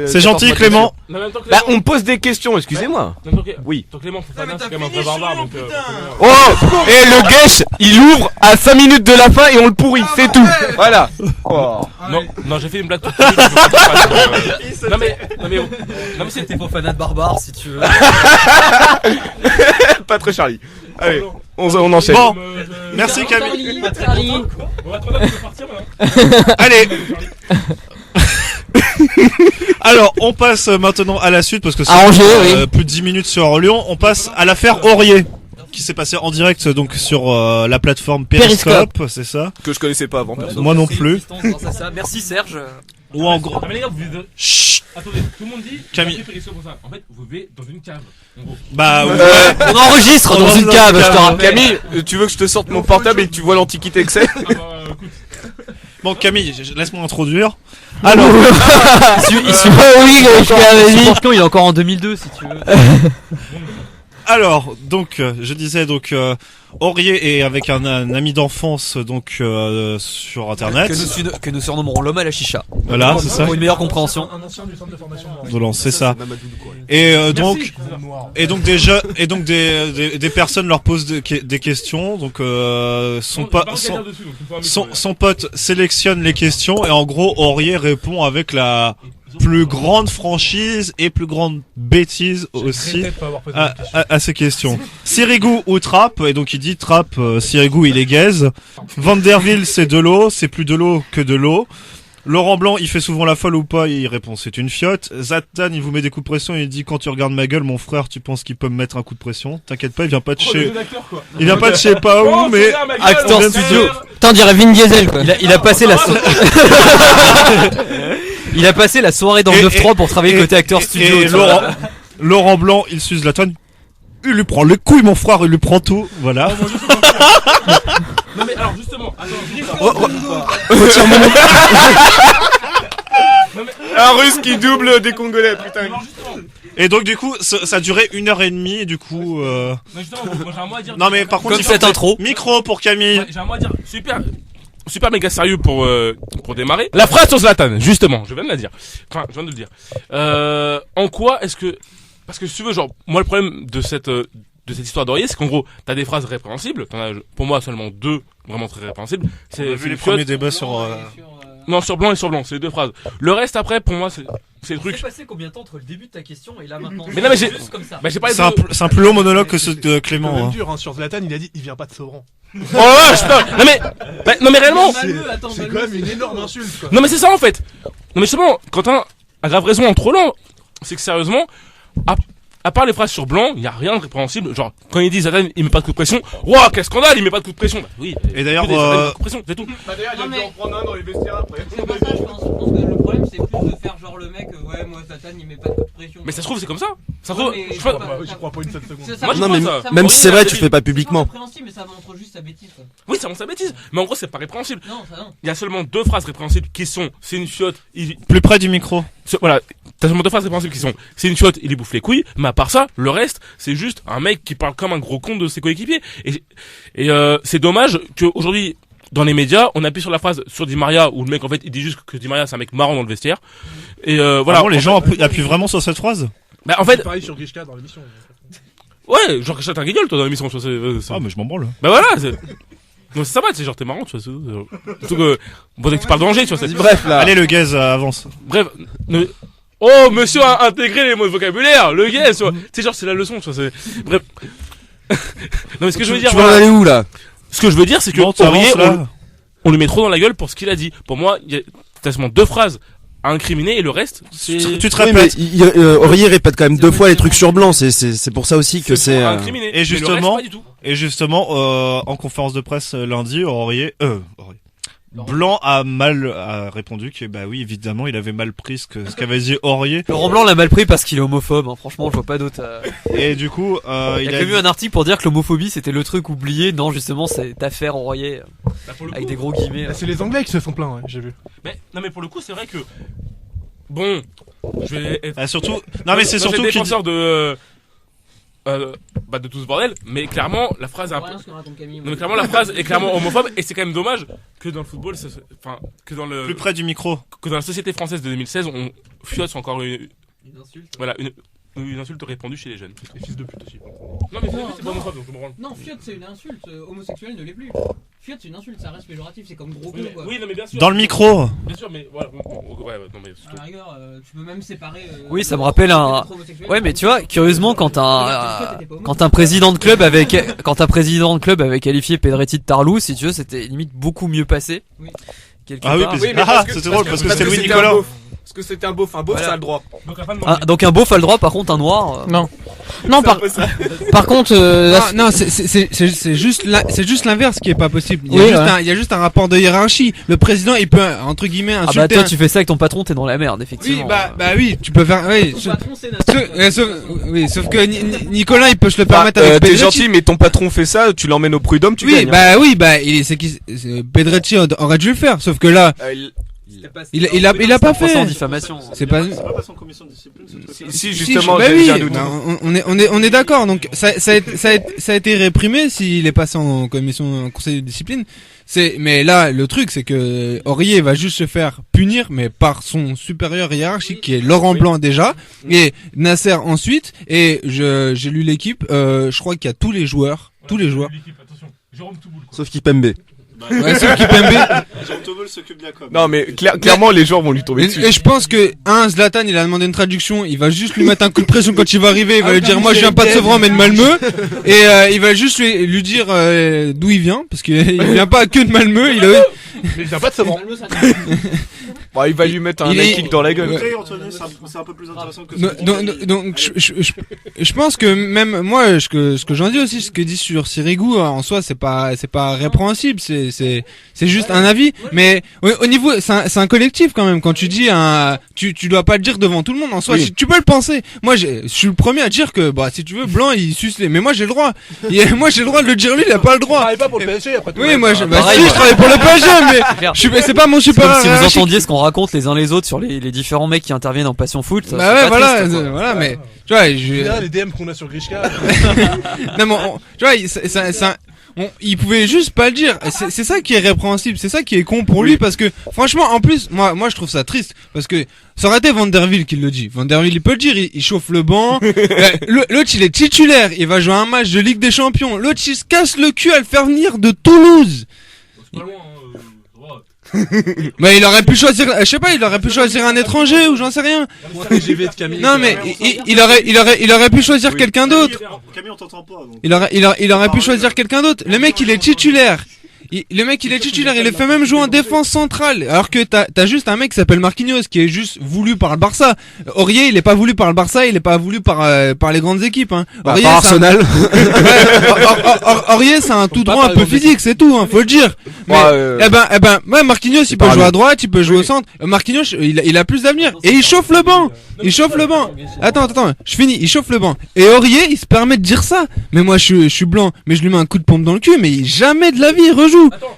c'est gentil Clément. Bah on me pose des questions, excusez-moi. Oui. Toi Clément, faut pas c'est quand même un vrai barbare donc. Oh, et le gueche, il ouvre à 5 minutes de la fin et on le pourrit, c'est tout. Voilà. Oh. Non, j'ai fait une blague toute Non mais c'était pour fanat de barbare si tu veux. Pas très Charlie. Allez, on enchaîne. Bon, merci Camille. On va trop partir maintenant. Allez. Alors, on passe maintenant à la suite parce que c'est plus de 10 minutes sur Lyon. On passe à l'affaire Aurier qui s'est passée en direct donc sur la plateforme Periscope, c'est ça? Que je connaissais pas avant. Moi non plus. Merci Serge. Ou en gros. Mais les gars, chut. Attendez, tout le monde dit Camille. En fait, vous vivez dans une cave. En gros. Bah on enregistre dans une cave, je te rappelle. Camille, tu veux que je te sorte mon portable et que tu vois l'antiquité que c'est? Bon Camille, laisse-moi introduire. Alors, il suit pas oui, il est encore en 2002 si tu veux. Alors, donc, je disais donc Aurier est avec un ami d'enfance donc sur internet. Que nous surnommerons l'homme à la chicha. Voilà, c'est ça. Pour une meilleure compréhension. Un ancien du centre de formation. Voilà, c'est ça. Et donc des personnes leur posent des questions. Donc son pote sélectionne les questions et en gros Aurier répond avec plus grande franchise et plus grande bêtise aussi à ces questions. Sirigu ou Trapp, et donc il dit Trapp, Sirigu il est gaze. Van der Ville c'est de l'eau, c'est plus de l'eau que de l'eau. Laurent Blanc il fait souvent la folle ou pas, il répond c'est une fiotte. Zatan il vous met des coups de pression, il dit quand tu regardes ma gueule mon frère tu penses qu'il peut me mettre un coup de pression. T'inquiète pas, il vient pas de chez il vient pas de chez pas où mais acteur studio. T'en dirais Vin Diesel quoi. Il a passé la il a passé la soirée dans le 9-3 pour travailler côté acteur studio. Et Laurent Blanc, il suce la tonne. Il lui prend les couilles, mon frère, il lui prend tout. Voilà. Non mais alors justement, un russe qui double des Congolais, putain. Et donc du coup, ça a duré 1h30 et du coup. Mais justement, moi j'ai un mot à dire. Non mais par contre, comme cette intro. Micro pour Camille. Ouais, j'ai un mot à dire. Super méga sérieux pour démarrer. La phrase sur Zlatan, justement, je viens de la dire. Enfin, je viens de le dire. En quoi est-ce que, parce que si tu veux, genre, moi le problème de cette histoire d'Aurier, c'est qu'en gros, t'as des phrases répréhensibles. T'en as, pour moi, seulement 2 vraiment très répréhensibles. On a vu les premiers débats sur. Non, sur blanc et sur blanc, c'est les 2 phrases. Le reste après, pour moi, c'est le truc. Il s'est passé combien de temps entre le début de ta question et là maintenant? Mais non, mais j'ai pas. C'est un plus long monologue que ceux de Clément. C'est même dur, hein, sur Zlatan, il a dit, il vient pas de Sevran. Oh ouais, putain. Non mais réellement. C'est quand même une énorme insulte, quoi. Non mais c'est ça en fait. Non mais justement, Quentin a grave raison en trop lent. C'est que sérieusement, à part les phrases sur blanc, il y a rien de répréhensible. Genre, quand il dit Zlatan, il met pas de coup de pression. Ouah, quel scandale, il met pas de coup de pression. Bah, oui. Et d'ailleurs, c'est tout. Bah d'ailleurs, il a dû en prendre un dans les vestiaires après. C'est pas ça, je pense que le problème c'est plus de faire genre le mec, ouais, moi Zlatan il met pas de coup de pression. Mais ça se trouve, c'est comme ça. Ça se Ouais, trouve, mais j'y crois pas une seule seconde. Ça, Non, mais ça même si c'est vrai, tu montre- le fais pas publiquement. C'est répréhensible, mais ça montre juste sa bêtise quoi. Oui, ça montre sa bêtise. Mais en gros, c'est pas répréhensible. Non, ça non. Il y a seulement 2 phrases répréhensibles qui sont c'est une fiotte, Plus près du micro. Voilà, t'as seulement 2 phrases répréhensibles qui sont c'est une fiotte, il lui bouffe les couilles, mais à part ça, le reste, c'est juste un mec qui parle comme un gros con de ses coéquipiers. Et c'est dommage qu'aujourd'hui, dans les médias, on appuie sur la phrase sur Di Maria où le mec en fait il dit juste que Di Maria c'est un mec marrant dans le vestiaire. Et voilà. Ah bon, les gens appuient vraiment sur cette phrase. Bah en fait. Pareil sur Grishka dans l'émission. Ouais, genre Grishka t'es un guignol toi dans l'émission. Ah mais je m'en branle. Bah voilà. Non c'est ça va, c'est genre t'es marrant tu vois. Surtout que bon dès que tu parles danger tu vois. Bref là. Allez le gaz avance. Bref. Oh monsieur a intégré les mots de vocabulaire, le gars, tu vois. C'est genre c'est la leçon, tu vois. Bref. Non mais ce que je veux dire. Tu vas en aller où là? Ce que je veux dire c'est que Bon, Aurier, on lui met trop dans la gueule pour ce qu'il a dit. Pour moi, il y a seulement 2 phrases incriminé et le reste, c'est... Tu te Oui, répètes. mais Aurier répète quand même 2 fois les trucs sur blanc, c'est pour ça aussi que c'est... incriminé. Et Mais le justement, reste, pas du tout. en conférence de presse lundi, Aurier, Blanc a répondu que bah oui, évidemment, il avait mal pris ce qu'avait dit Aurier. Laurent Blanc l'a mal pris parce qu'il est homophobe, hein. Franchement, je vois pas d'autre. Et du coup, il a vu un article pour dire que l'homophobie c'était le truc oublié. Non, justement, cette affaire Aurier avec des gros guillemets. C'est les Anglais qui se sont plaints, ouais, j'ai vu. Mais, non, mais pour le coup, c'est vrai que, bon, je vais être... surtout, non mais c'est Moi, surtout j'ai défenseur de tout ce bordel, mais clairement, la phrase est un peu... Non, mais clairement, la phrase est clairement homophobe, et c'est quand même dommage que dans le football, que dans le... Plus près du micro. Que dans la société française de 2016, on fiosse encore une insulte. Voilà, une insulte répandue chez les jeunes. Les fils de pute aussi. Non, mais c'est pas homophobe, donc je me rends. Non, fiotte c'est une insulte, homosexuel ne l'est plus. Fiotte c'est une insulte, ça reste péjoratif, c'est comme gros con quoi. Oui, non, mais bien sûr. Dans le micro. Bien sûr, mais voilà. Ouais, non, mais. À la rigueur, tu peux même séparer. Oui, ça me rappelle un. Ouais, mais tu vois, curieusement, quand un président de club avait qualifié Pedretti de Tarlou, si tu veux, c'était limite beaucoup mieux passé. Ah oui, c'était drôle parce que c'était Louis Nicolas. Parce que c'était un beauf, Voilà. ça a le droit. Donc un beauf a le droit, par contre un noir. Non, par contre, non, c'est juste l'inverse qui est pas possible. Il y a juste un rapport de hiérarchie. Le président, il peut entre guillemets insulter. Ah bah toi, tu fais ça avec ton patron, t'es dans la merde, effectivement. Oui, bah oui, tu peux faire. Oui, sauf que Nicolas, il peut se le permettre avec T'es Pedretti. gentil, mais ton patron fait ça, tu l'emmènes au prud'homme, tu gagnes. Pedretti aurait dû le faire, sauf que là. Il a pas fait. En diffamation. C'est pas passé en commission de discipline. Si justement, bah j'ai oui, un doute. on est d'accord. Donc ça a été réprimé s'il est passé en conseil de discipline. Mais là le truc c'est que Aurier va juste se faire punir, mais par son supérieur hiérarchique qui est Laurent Blanc déjà et Nasser ensuite. Et j'ai lu l'équipe. Je crois qu'il y a tous les joueurs. Sauf Kipembe. Ouais, sauf Kipembe. Non mais clairement les gens vont lui tomber dessus. Et je pense que Zlatan il a demandé une traduction, il va juste lui mettre un coup de pression quand il va arriver, il va lui dire moi je viens pas de Sevran mais de Malmö et il va juste lui dire d'où il vient parce qu'il vient pas que de Malmö, Mais il vient pas de Sevran. Bon, il va lui mettre un kick dans la gueule. C'est un peu plus intéressant que donc je pense que même moi ce que j'en dis aussi, ce que dit sur Sirigu en soi c'est pas répréhensible, c'est juste un avis, mais au niveau c'est un collectif quand même. Quand tu dis tu dois pas le dire devant tout le monde en soi. Tu peux le penser. Moi je suis le premier à dire que si tu veux Blanc il suce les, mais moi j'ai le droit. Moi j'ai le droit de le dire, lui il a pas le droit. Travaille pas pour le PSG après tout. Oui, moi je pareil, travaille pour le PSG mais c'est pas mon supérieur. Si vous entendiez ce qu'on raconte les uns les autres sur les différents mecs qui interviennent en Passion Foot. Ça, bah ouais, voilà, mais tu vois, les DM qu'on a sur Grishka. Non mais tu vois, il pouvait juste pas le dire. C'est ça qui est répréhensible, c'est ça qui est con pour lui parce que franchement en plus moi je trouve ça triste parce que ça aurait été Van der Wiel qui le dit. Van der Wiel il peut le dire, il chauffe le banc. L'autre il est titulaire, il va jouer un match de Ligue des Champions. L'autre il se casse le cul à le faire venir de Toulouse. C'est pas loin, Mais il aurait pu choisir, je sais pas, il aurait pu choisir un étranger ou j'en sais rien. Non mais il aurait pu choisir quelqu'un d'autre. Camille, on t'entend pas. Donc. Il aurait pu choisir quelqu'un d'autre. Le mec il est titulaire. Le mec il est titulaire, il est fait même jouer en défense centrale. Alors que t'as juste un mec qui s'appelle Marquinhos qui est juste voulu par le Barça. Aurier il est pas voulu par le Barça, il est pas voulu par les grandes équipes. Aurier, par Arsenal. Aurier c'est un tout droit un peu physique, c'est tout, faut le dire. Mais Marquinhos il peut jouer à droite, il peut jouer au centre. Marquinhos il a plus d'avenir et il chauffe le banc. Attends, je finis. Il chauffe le banc. Et Aurier il se permet de dire ça. Mais moi je suis blanc, mais je lui mets un coup de pompe dans le cul, mais jamais de la vie il rejoue. Attends,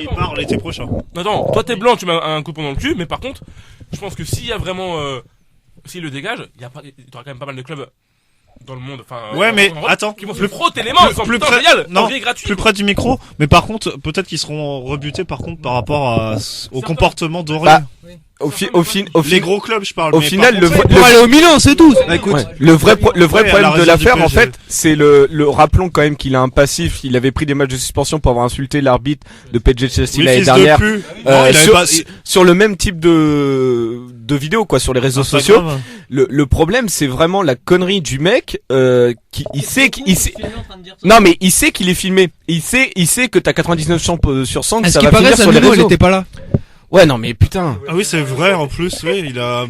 il part l'été prochain. Attends, toi t'es blanc, tu mets un coup de poing dans le cul, mais par contre, je pense que s'il y a vraiment, s'il le dégage, il y aura quand même pas mal de clubs dans le monde. Enfin, ouais, mais attends, qui vont se frotter les mains. Plus près du micro. Mais par contre, peut-être qu'ils seront rebutés par contre par rapport au comportement d'Aurier. Les gros clubs, je parle. Au final, pour aller au Milan, c'est tout. Écoute, le vrai problème de l'affaire, en fait, c'est le rappelons quand même qu'il a un passif. Il avait pris des matchs de suspension pour avoir insulté l'arbitre de PSG l'année dernière. Sur le même type de vidéo, quoi, sur les réseaux sociaux. Le problème, c'est vraiment la connerie du mec, il sait non, mais il sait qu'il est filmé. Il sait que t'as 99 chances sur 100 que ça va finir sur les réseaux. Elle était pas là. Ouais, non, mais putain. Ah oui, c'est vrai, en plus, oui, il a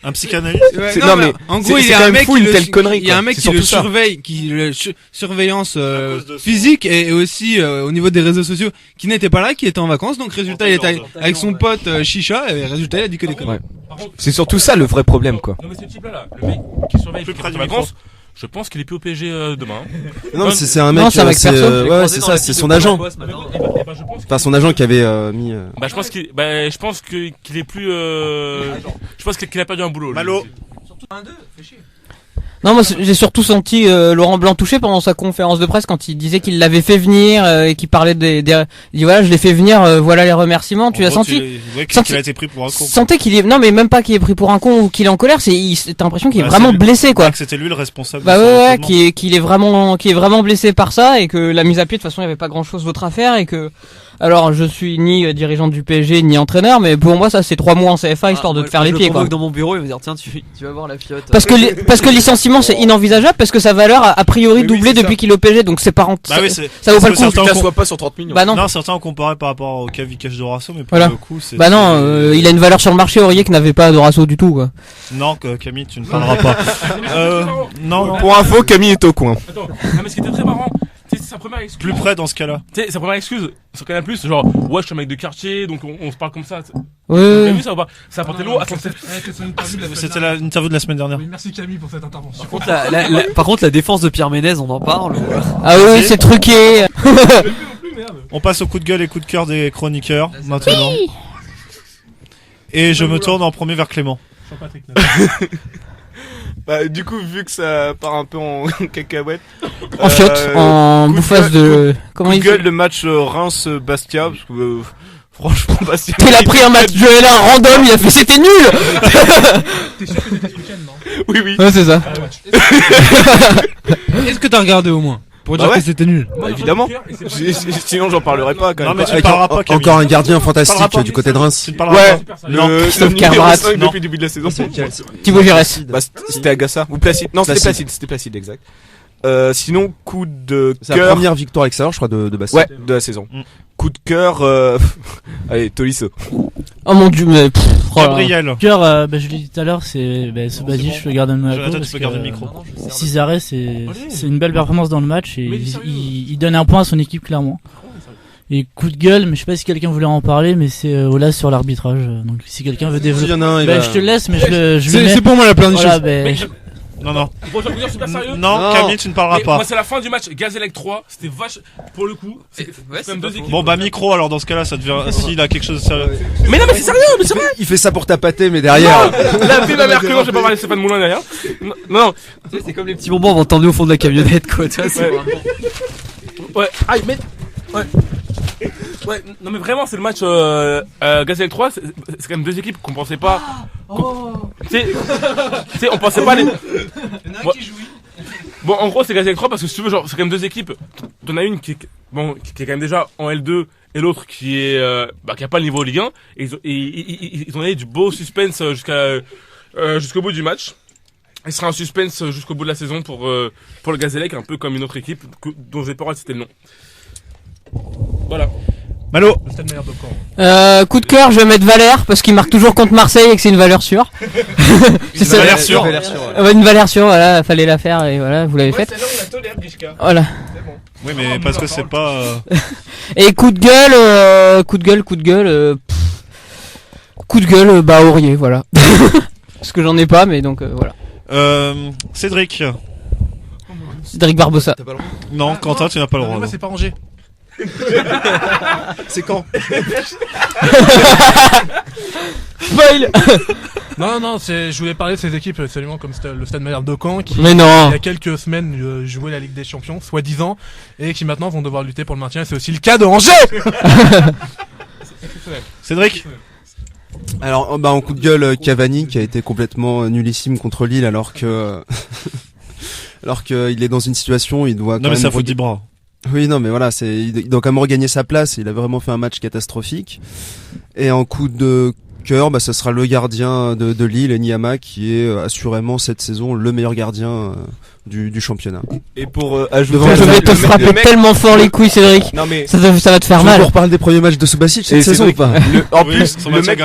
un psychanalyste. Ouais, non, mais en gros, il y a un mec il y a un mec qui le surveille, surveillance physique et aussi au niveau des réseaux sociaux, qui n'était pas là, qui était en vacances, donc résultat, il était avec son pote Chicha, et résultat, il a dit que des conneries. C'est surtout ça le vrai problème, quoi. Non mais ce type-là, le mec qui surveille plus près des vacances, je pense qu'il est plus au PSG demain. Non, c'est un mec. Non, c'est avec personne. Ouais, c'est ça, c'est son agent. Enfin, son agent qui avait mis. Bah, je pense qu'il est plus. Je pense qu'il a perdu un boulot. Malo. Surtout un 2, fais chier. Non, moi j'ai surtout senti Laurent Blanc touché pendant sa conférence de presse quand il disait qu'il l'avait fait venir et qu'il parlait il dit voilà, je l'ai fait venir, voilà les remerciements. Tu as senti qu'il a été pris pour un con. Sentais qu'il est non mais même pas qu'il est pris pour un con ou qu'il est en colère, t'as l'impression qu'il est vraiment blessé quoi. Que c'était lui le responsable. Bah ouais, qu'il est vraiment blessé par ça et que la mise à pied de toute façon il y avait pas grand chose d'autre à faire et que alors je suis ni dirigeant du PSG ni entraîneur mais pour moi ça c'est 3 mois en CFA histoire de te faire les pieds quoi. Dans mon bureau il va dire tiens tu vas voir la fiotte. Parce que licenciement c'est inenvisageable parce que sa valeur a priori doublé depuis qu'il est au PSG donc c'est pas rentable. Bah oui, ça vaut pas le coup. Tu t'assois pas sur 30 millions. Bah non. Non, certains ont comparé par rapport au cas Vikash Dorasso mais pour voilà. le coup c'est. Bah non, il a une valeur sur le marché Aurier que n'avait pas Dorasso du tout quoi. Non, Camille, tu ne parleras pas. Non. Pour info, Camille est au coin. Attends, mais ce qui était très marrant, c'est sa première excuse. Plus près dans ce cas-là. Tu sais, sa première excuse sur Canal+, genre ouais, je suis un mec de quartier, donc on se parle comme ça. Oui. Vous avez vu ça ou pas? Ça a porté l'eau à son. C'était l'interview de la semaine dernière. Oui, merci Camille pour cette intervention. Par contre la défense de Pierre Ménez on en parle. Ah oui, c'est truqué. On passe au coup de gueule et coup de cœur des chroniqueurs maintenant. Et je me tourne en premier vers Clément. Bah, du coup, vu que ça part un peu en cacahuète. En chiotte, en bouffasse de. Comment il gueule le match Reims-Bastia, parce que franchement, Bastia. Il a pris un match de L1 random, il a fait c'était nul. T'es sûr que c'était ce week-end, non? Oui. Ouais, c'est ça. Est-ce que t'as regardé au moins? Pour dire que c'était nul. Bah, évidemment. Sinon, j'en parlerai pas quand même. Non, mais tu parleras pas, Camille. Encore un gardien fantastique du côté de Reims. Ouais. Non. Christophe Carbrat. Depuis le début de la saison. Thibaut Giresse. Bah, c'était Agassa. Ou Placide. Non, c'était Placide, exact. Sinon, coup de cœur. C'est la première victoire à l'extérieur, je crois, de Bastia. Ouais, de la saison. Coup de cœur, allez, Tolisso. Oh mon dieu, mais Gabriel. Cœur, bah, je l'ai dit tout à l'heure, c'est Subasic, le gardien de Monaco. Tu peux garder le micro. 6 arrêts, c'est une belle performance dans le match et il donne un point à son équipe clairement. Et coup de gueule, mais je sais pas si quelqu'un voulait en parler, mais c'est Olas sur l'arbitrage. Donc si quelqu'un veut développer, je te le laisse, mais c'est pour moi la plein de choses. Non. Bon, je vais vous dire super sérieux. Non, Camille, tu ne parleras pas. Moi, c'est la fin du match. Gazélec 3, c'était vache. Pour le coup, c'est même deux équipes. Bon, bah, micro, alors dans ce cas-là, ça devient. S'il a quelque chose de sérieux. Mais non, mais c'est sérieux, mais c'est vrai. Il fait ça pour tapater, mais derrière. La vie, ma mère, que non, je vais pas parler de Stéphane Moulin derrière. Non. C'est comme les petits bonbons avant de t'emmener au fond de la camionnette, quoi. Tu vois, c'est vraiment. Ouais, aïe, mais. Ouais, non mais vraiment c'est le match Gazélec 3, c'est quand même deux équipes qu'on pensait pas. Tu sais, on pensait pas les. Bon, en gros c'est Gazélec 3 parce que si tu veux, genre c'est quand même deux équipes. T'en as une qui est quand même déjà en L2 et l'autre qui est qui a pas le niveau Ligue 1. Et ils ont donné du beau suspense jusqu'au bout du match. Il sera un suspense jusqu'au bout de la saison pour le Gazélec, un peu comme une autre équipe dont j'ai pas c'était le nom. Voilà. Malo. Coup de cœur, je vais mettre Valère parce qu'il marque toujours contre Marseille et que c'est une valeur sûre. Une valeur sûre. Une valeur sûre, voilà, fallait la faire et voilà, vous l'avez faite. Voilà. Oui, mais parce que c'est pas. Et coup de gueule, bah Aurier, voilà. Parce que j'en ai pas, mais donc voilà. Cédric Barbossa. Non, Quentin, tu n'as pas le droit. Moi, c'est pas Angers. C'est quand? Spoil. Non, je voulais parler de ces équipes absolument comme le Stade Malherbe de Caen qui, mais non. il y a quelques semaines, jouait la Ligue des Champions, soi-disant, et qui maintenant vont devoir lutter pour le maintien. Et c'est aussi le cas de Angers. Cédric. Alors, en coup de gueule, Cavani qui a été complètement nullissime contre Lille alors que il est dans une situation où il doit. Non, mais ça faut 10 bras. Oui, non, mais voilà, il doit quand même regagner sa place. Il a vraiment fait un match catastrophique. Et en coup de cœur, ça sera le gardien de Lille, Niama, qui est assurément cette saison le meilleur gardien du championnat. Et pour ajouter, je vais te frapper tellement fort les couilles, Cédric. Non mais ça va te faire mal. On reparle des premiers matchs de Subasic cette saison ou pas? En plus, le mec,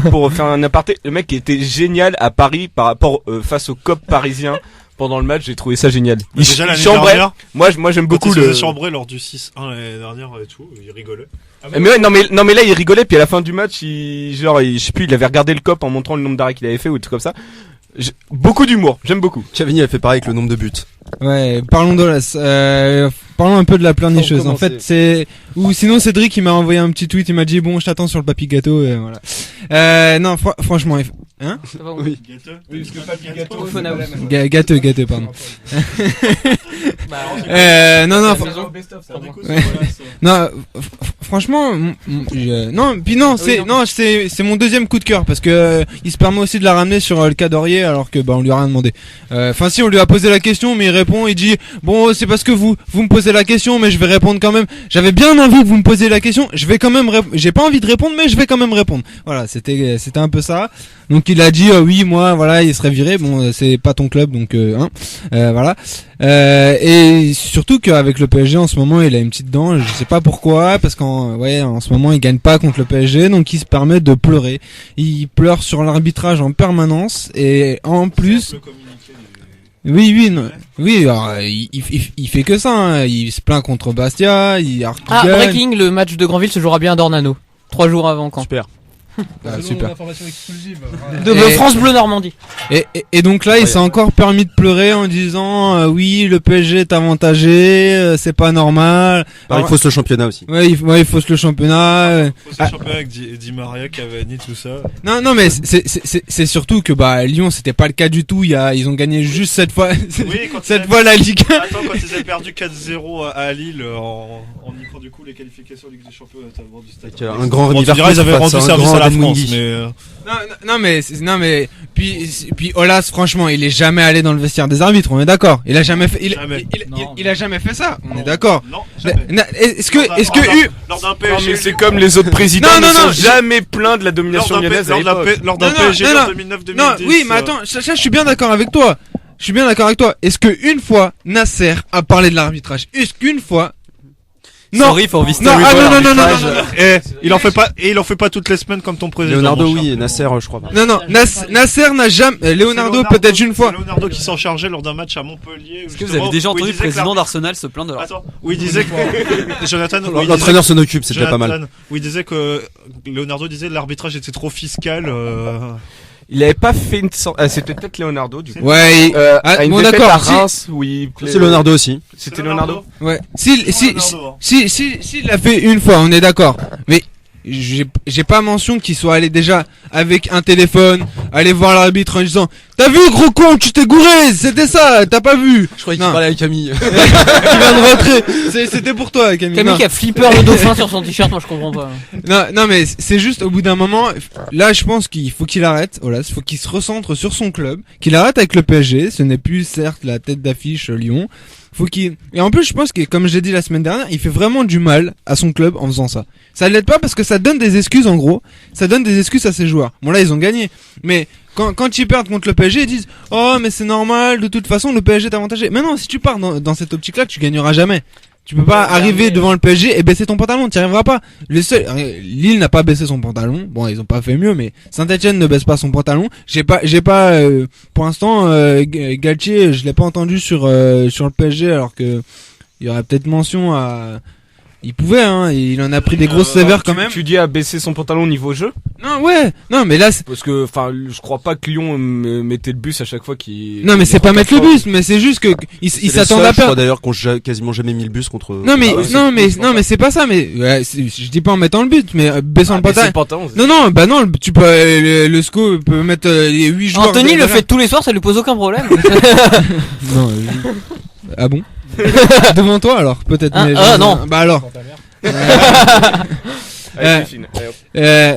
pour faire un aparté, le mec était génial à Paris par rapport face au COP parisien. Pendant le match, j'ai trouvé ça génial. Il chambrait. Moi j'aime beaucoup le chambré lors du 6-1 l'année dernière et tout, il rigolait. Mais ouais, non mais là il rigolait, puis à la fin du match, je sais plus, il avait regardé le COP en montrant le nombre d'arrêts qu'il avait fait ou des trucs comme ça. Beaucoup d'humour, j'aime beaucoup. Cavani a fait pareil avec le nombre de buts. Ouais, parlons d'Olas. Parlons un peu de la pleurnicheuse. En fait, ou sinon Cédric il m'a envoyé un petit tweet, il m'a dit bon, je t'attends sur le papy gâteau et voilà. Non, franchement, hein? Oui. Gâteux. Oui, parce que papy gâteau. Gâteux, pardon. Non, franchement, c'est mon deuxième coup de cœur parce que il se permet aussi de la ramener sur le cas d'Aurier alors que on lui a rien demandé. Enfin si, on lui a posé la question mais il répond, il dit bon, c'est parce que vous me posez la question mais je vais répondre quand même. J'avais bien envie que vous me posiez la question, je vais quand même j'ai pas envie de répondre mais je vais quand même répondre. Voilà, c'était un peu ça. Donc il a dit oui, moi voilà, il serait viré. Bon, c'est pas ton club donc voilà. Et surtout qu'avec le PSG en ce moment, il a une petite dent, je sais pas pourquoi, parce en ce moment, il gagne pas contre le PSG, donc il se permet de pleurer. Il pleure sur l'arbitrage en permanence et en plus oui, alors, il fait que ça, hein. Il se plaint contre Bastia, breaking, le match de Granville se jouera bien à Dornano. 3 jours avant quand. Super. Super. Information exclusive. De France Bleu Normandie. Et donc là, il s'est encore permis de pleurer en disant oui, le PSG est avantagé, c'est pas normal. Il faut le championnat aussi. Ouais, il faut le championnat. Il faut le championnat avec Di Maria, Cavani, tout ça. Non, mais c'est surtout que Lyon, c'était pas le cas du tout. Ils ont gagné juste cette fois. Oui, cette fois la Ligue 1. Attends, quand ils avaient perdu 4-0 à Lille en y du coup les qualifications Ligue des Champions, notamment du stade. Un grand Rémi ils avaient rendu service à la France, mais non mais puis Olas, franchement, il est jamais allé dans le vestiaire des arbitres, on est d'accord. Il a jamais fait il a jamais fait ça, on est d'accord. Non, jamais. Est-ce que lors d'un PSG, mais c'est comme les autres présidents ne sont jamais plaints de la domination lyonnaise lors d'un PSG en 2009-2010. Non, oui, mais attends, ça je suis bien d'accord avec toi. Est-ce que une fois Nasser a parlé de l'arbitrage? Est-ce qu'une fois non, non, il en fait pas toutes les semaines comme ton président. Leonardo, oui, Nasser, je crois pas. Non, Nasser n'a jamais, Leonardo peut-être une fois. C'est Leonardo qui s'en chargeait lors d'un match à Montpellier. Est-ce que vous avez déjà entendu le président d'Arsenal se plaindre de leur... Attends, où il disait que Jonathan, l'entraîneur s'en occupe, c'est déjà pas mal. Où il disait que Leonardo disait que l'arbitrage était trop fiscal. Il avait pas fait une c'était peut-être Leonardo du coup. Ouais, une défaite à Reims, oui. C'est Leonardo aussi. C'était Leonardo. Ouais. S'il l'a fait une fois, on est d'accord. Mais j'ai pas mention qu'il soit allé déjà avec un téléphone, aller voir l'arbitre en disant t'as vu gros con, tu t'es gouré, c'était ça, t'as pas vu. Je croyais qu'il parlait avec Camille. Qui vient de rentrer. C'était pour toi Camille. Camille qui a flipper le dauphin sur son t-shirt, moi je comprends pas. Non mais c'est juste au bout d'un moment, là je pense qu'il faut qu'il arrête, voilà, il faut qu'il se recentre sur son club, qu'il arrête avec le PSG, ce n'est plus certes la tête d'affiche Lyon. Et en plus je pense que comme j'ai dit la semaine dernière, il fait vraiment du mal à son club en faisant ça. Ça l'aide pas parce que ça donne des excuses en gros, ça donne des excuses à ses joueurs. Bon là ils ont gagné, mais quand ils perdent contre le PSG, ils disent oh mais c'est normal, de toute façon le PSG est avantagé. Mais non, si tu pars dans cette optique là, tu gagneras jamais. Tu peux pas arriver devant le PSG et baisser ton pantalon, tu n'y arriveras pas. Lille n'a pas baissé son pantalon. Bon, ils ont pas fait mieux, mais Saint-Etienne ne baisse pas son pantalon. J'ai pas, pour l'instant, Galtier, je l'ai pas entendu sur le PSG, alors que il y aurait peut-être mention à. Il pouvait, hein, il en a pris des grosses sévères quand même. Tu dis à baisser son pantalon au niveau jeu? Non, mais là, parce que, je crois pas que Lyon mettait le bus à chaque fois qu'il. Non, mais c'est pas mettre le bus, mais c'est juste que il s'attendent à perdre. Je crois d'ailleurs qu'on quasiment jamais mis le bus contre. Non, mais c'est pas ça, mais je dis pas en mettant le but, mais baissant le pantalon. Non, tu peux le SCO peut mettre les 8 joueurs. Anthony le fait tous les soirs, ça lui pose aucun problème. Non. Ah bon? Devant toi alors peut-être. Non. Bah alors.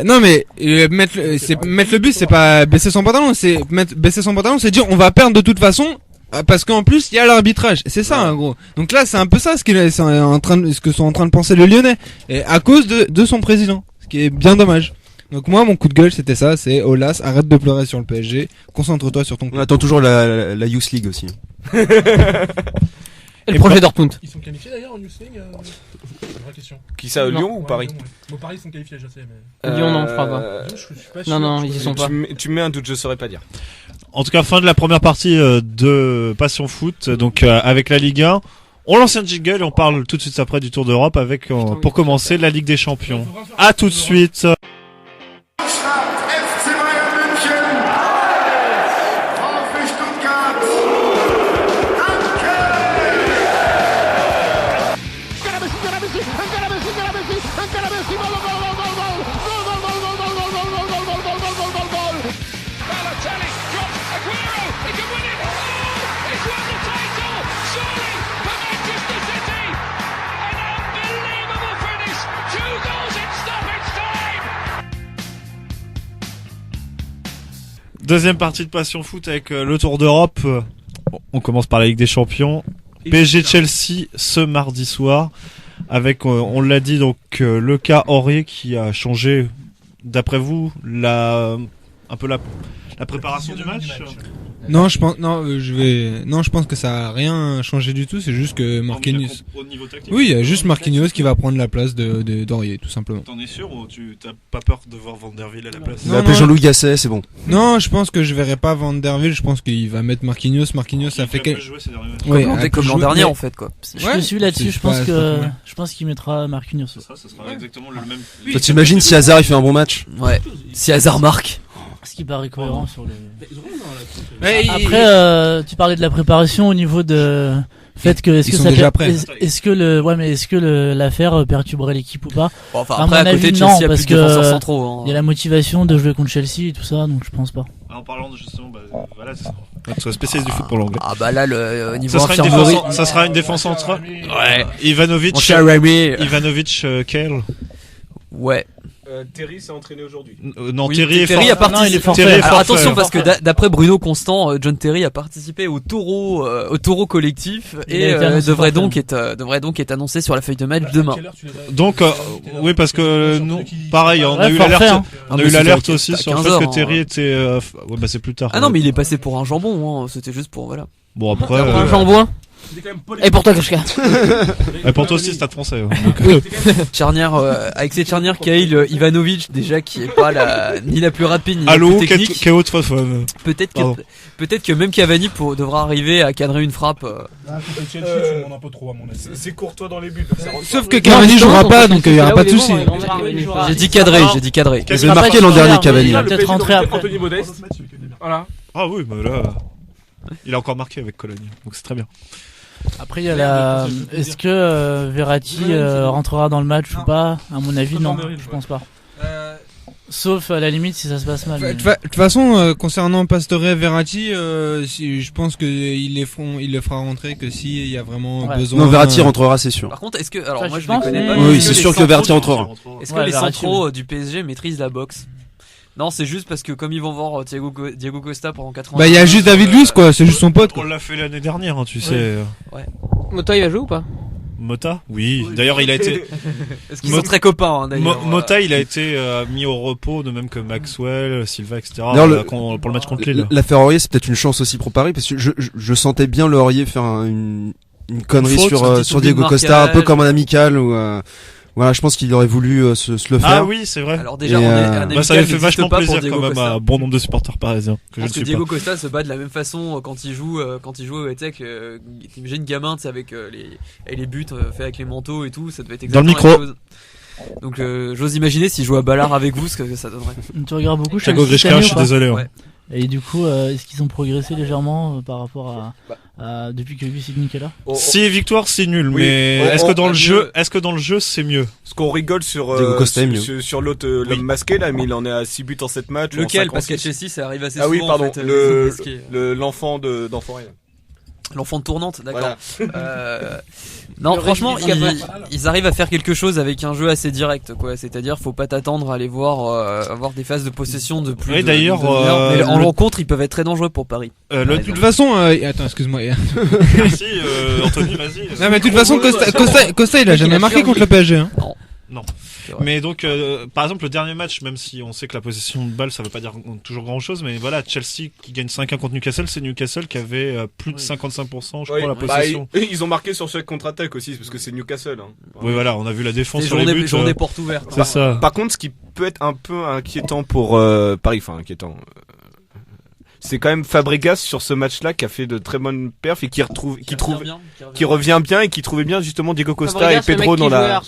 Non mais mettre le but, c'est pas baisser son pantalon, baisser son pantalon, c'est dire on va perdre de toute façon parce qu'en plus il y a l'arbitrage, c'est ça en gros. Donc là c'est un peu ça ce que sont en train de penser les Lyonnais, et à cause de son président, ce qui est bien dommage. Donc moi, mon coup de gueule, c'était ça, c'est Olas, arrête de pleurer sur le PSG, concentre-toi sur ton On club. attend toujours la Youth League aussi. Et le projet Dortmund. Ils sont qualifiés d'ailleurs en Youth League vraie question. Qui ça, Lyon ou Paris? Bon, Paris sont qualifiés, je sais, mais. Lyon, non, je crois pas. Je suis pas sûr. Non, ils y sont pas. Tu me mets un doute, je saurais pas dire. En tout cas, fin de la première partie de Passion Foot, donc avec la Ligue 1. On lance un jingle et on parle tout de suite après du Tour d'Europe avec, pour commencer, la Ligue des Champions. À tout de suite. Deuxième partie de Passion Foot avec le Tour d'Europe. On commence par la Ligue des Champions. PSG Chelsea ce mardi soir. Avec, on l'a dit, donc le cas Aurier qui a changé, d'après vous, un peu la préparation du match. Non, je pense que ça a rien changé du tout, c'est juste que Marquinhos. Au niveau tactique. Oui, il y a juste Marquinhos qui va prendre la place de Dorier, tout simplement. T'en es sûr ou tu t'as pas peur de voir Van der Ville à la place? Il va appeler Jean-Louis Gasset, c'est bon. Non, je pense que je verrai pas Van der Ville, je pense qu'il va mettre Marquinhos. Marquinhos, ça fait comme l'an dernier, en fait, quoi. Je te suis là-dessus, je pense qu'il mettra Marquinhos. Ça sera exactement le même. Toi, t'imagines si Hazard il fait un bon match? Ouais. Si Hazard marque. Ce qui paraît cohérent sur les. Après, tu parlais de la préparation au niveau de fait que est-ce que l'affaire perturberait l'équipe ou pas? Bon, enfin, à après, mon à côté avis, de non, Chelsea, il y a parce plus de défenseurs que centraux, hein. il y a la motivation de jouer contre Chelsea et tout ça, donc je pense pas. En parlant de justement, voilà, notre spécialiste du foot pour l'anglais. Ah bah là, le niveau ça sera une défense centrale. Ouais. Ivanovic, Kale. Ouais. Terry s'est entraîné aujourd'hui. Non, Oui, Terry a participé. Terry Alors attention parce que d'après Bruno Constant, John Terry a participé au taureau collectif et devrait donc être annoncé sur la feuille de match demain. Donc oui, parce que nous pareil, on a eu l'alerte aussi sur le fait que Terry était ouais, bah c'est plus tard. Ah non, mais il est passé pour un jambon, hein. C'était juste pour voilà. Bon après un jambon. Et pour toi, Kashka. Et pour toi aussi, Stade Français. Ouais. Oui. Charnière, avec cette charnière Kyle Ivanovic, déjà qui est pas ni la plus rapide ni la plus technique. KO de Fofone. Peut-être que même Cavani devra arriver à cadrer une frappe. Chelsea, tu demandes un peu trop à mon avis. C'est Courtois dans les buts. Sauf que Cavani jouera pas, donc il y aura pas de souci. J'ai dit cadré. Il avait marqué l'an dernier, Cavani. Il va peut-être rentrer après. Anthony Modeste. Voilà. Ah oui, bah là, il a encore marqué avec Cologne, donc c'est très bien. Après, il y a est-ce que Verratti rentrera dans le match ou pas? À mon avis, non, je pense pas. Sauf à la limite si ça se passe mal. De toute façon, concernant Pastore et Verratti, je pense qu'il le fera rentrer que s'il y a vraiment besoin. Non, Verratti rentrera, c'est sûr. Par contre, est-ce que moi je ne connais pas. Oui, c'est sûr que Verratti rentrera. Est-ce que les centraux du PSG maîtrisent la boxe? Non, c'est juste parce que comme ils vont voir Diego Costa pendant 4 ans. Bah, il y a juste David Luiz, quoi, c'est juste son pote, quoi. On l'a fait l'année dernière, hein, tu sais. Ouais. Mota, il va jouer ou pas? Mota? Oui. D'ailleurs, il a été. Est-ce qu'ils sont très copains, hein, d'ailleurs. Mota, il a été mis au repos, de même que Maxwell, Silva, etc. Pour le match contre Lille. L'affaire Aurier, c'est peut-être une chance aussi pour Paris, parce que je sentais bien le Aurier faire une connerie sur Diego Costa, un peu comme un amical ou. Voilà, je pense qu'il aurait voulu se le faire. Ah oui, c'est vrai. Alors déjà, ça avait fait vachement plaisir quand même à un bon nombre de supporters parisiens. Parce que Diego Costa se bat de la même façon quand il joue au Tech. T'imagines gamin, tu sais, avec les buts faits avec les manteaux et tout, ça devait être exactement dans le micro. La chose. Donc j'ose imaginer s'il joue à Ballard avec vous, ce que ça donnerait. Tu regardes beaucoup Thiago Grishka, je suis désolé. Ouais. Et du coup, est-ce qu'ils ont progressé légèrement par rapport à depuis que Luis Enrique est là? Si victoire, c'est nul, mais est-ce que dans le jeu, c'est mieux? Parce qu'on rigole sur l'autre l'homme masqué là, mais il en est à 6 buts en 7 matchs. Lequel? Parce qu'à Chelsea, ça arrive assez souvent. Ah oui, pardon. En fait, l'enfant d'Enfoiré. L'enfant de tournante, d'accord. Voilà. Non, franchement, ils arrivent à faire quelque chose avec un jeu assez direct, quoi. C'est-à-dire, faut pas t'attendre à aller voir avoir des phases de possession de plus. Oui, d'ailleurs, mais en rencontre, ils peuvent être très dangereux pour Paris. De toute façon, attends, excuse-moi. Merci, Anthony, vas-y. Non, mais de toute façon, Costa, il a jamais marqué contre le PSG. Hein. Non. Non. Mais donc, par exemple, le dernier match, même si on sait que la possession de balle, ça veut pas dire toujours grand chose, mais voilà, Chelsea qui gagne 5-1 contre Newcastle, c'est Newcastle qui avait plus de 55%, je crois, la possession. Ils ont marqué sur ce contre-attaque aussi, parce que c'est Newcastle. Hein. Oui, voilà, on a vu la défense sur journée, les buts. Journée porte ouverte. C'est ça. Par contre, ce qui peut être un peu inquiétant pour Paris, enfin inquiétant. C'est quand même Fabregas sur ce match-là qui a fait de très bonnes perfs et qui revient bien et qui trouvait bien justement Diego Costa Fabregas, et Pedro dans la.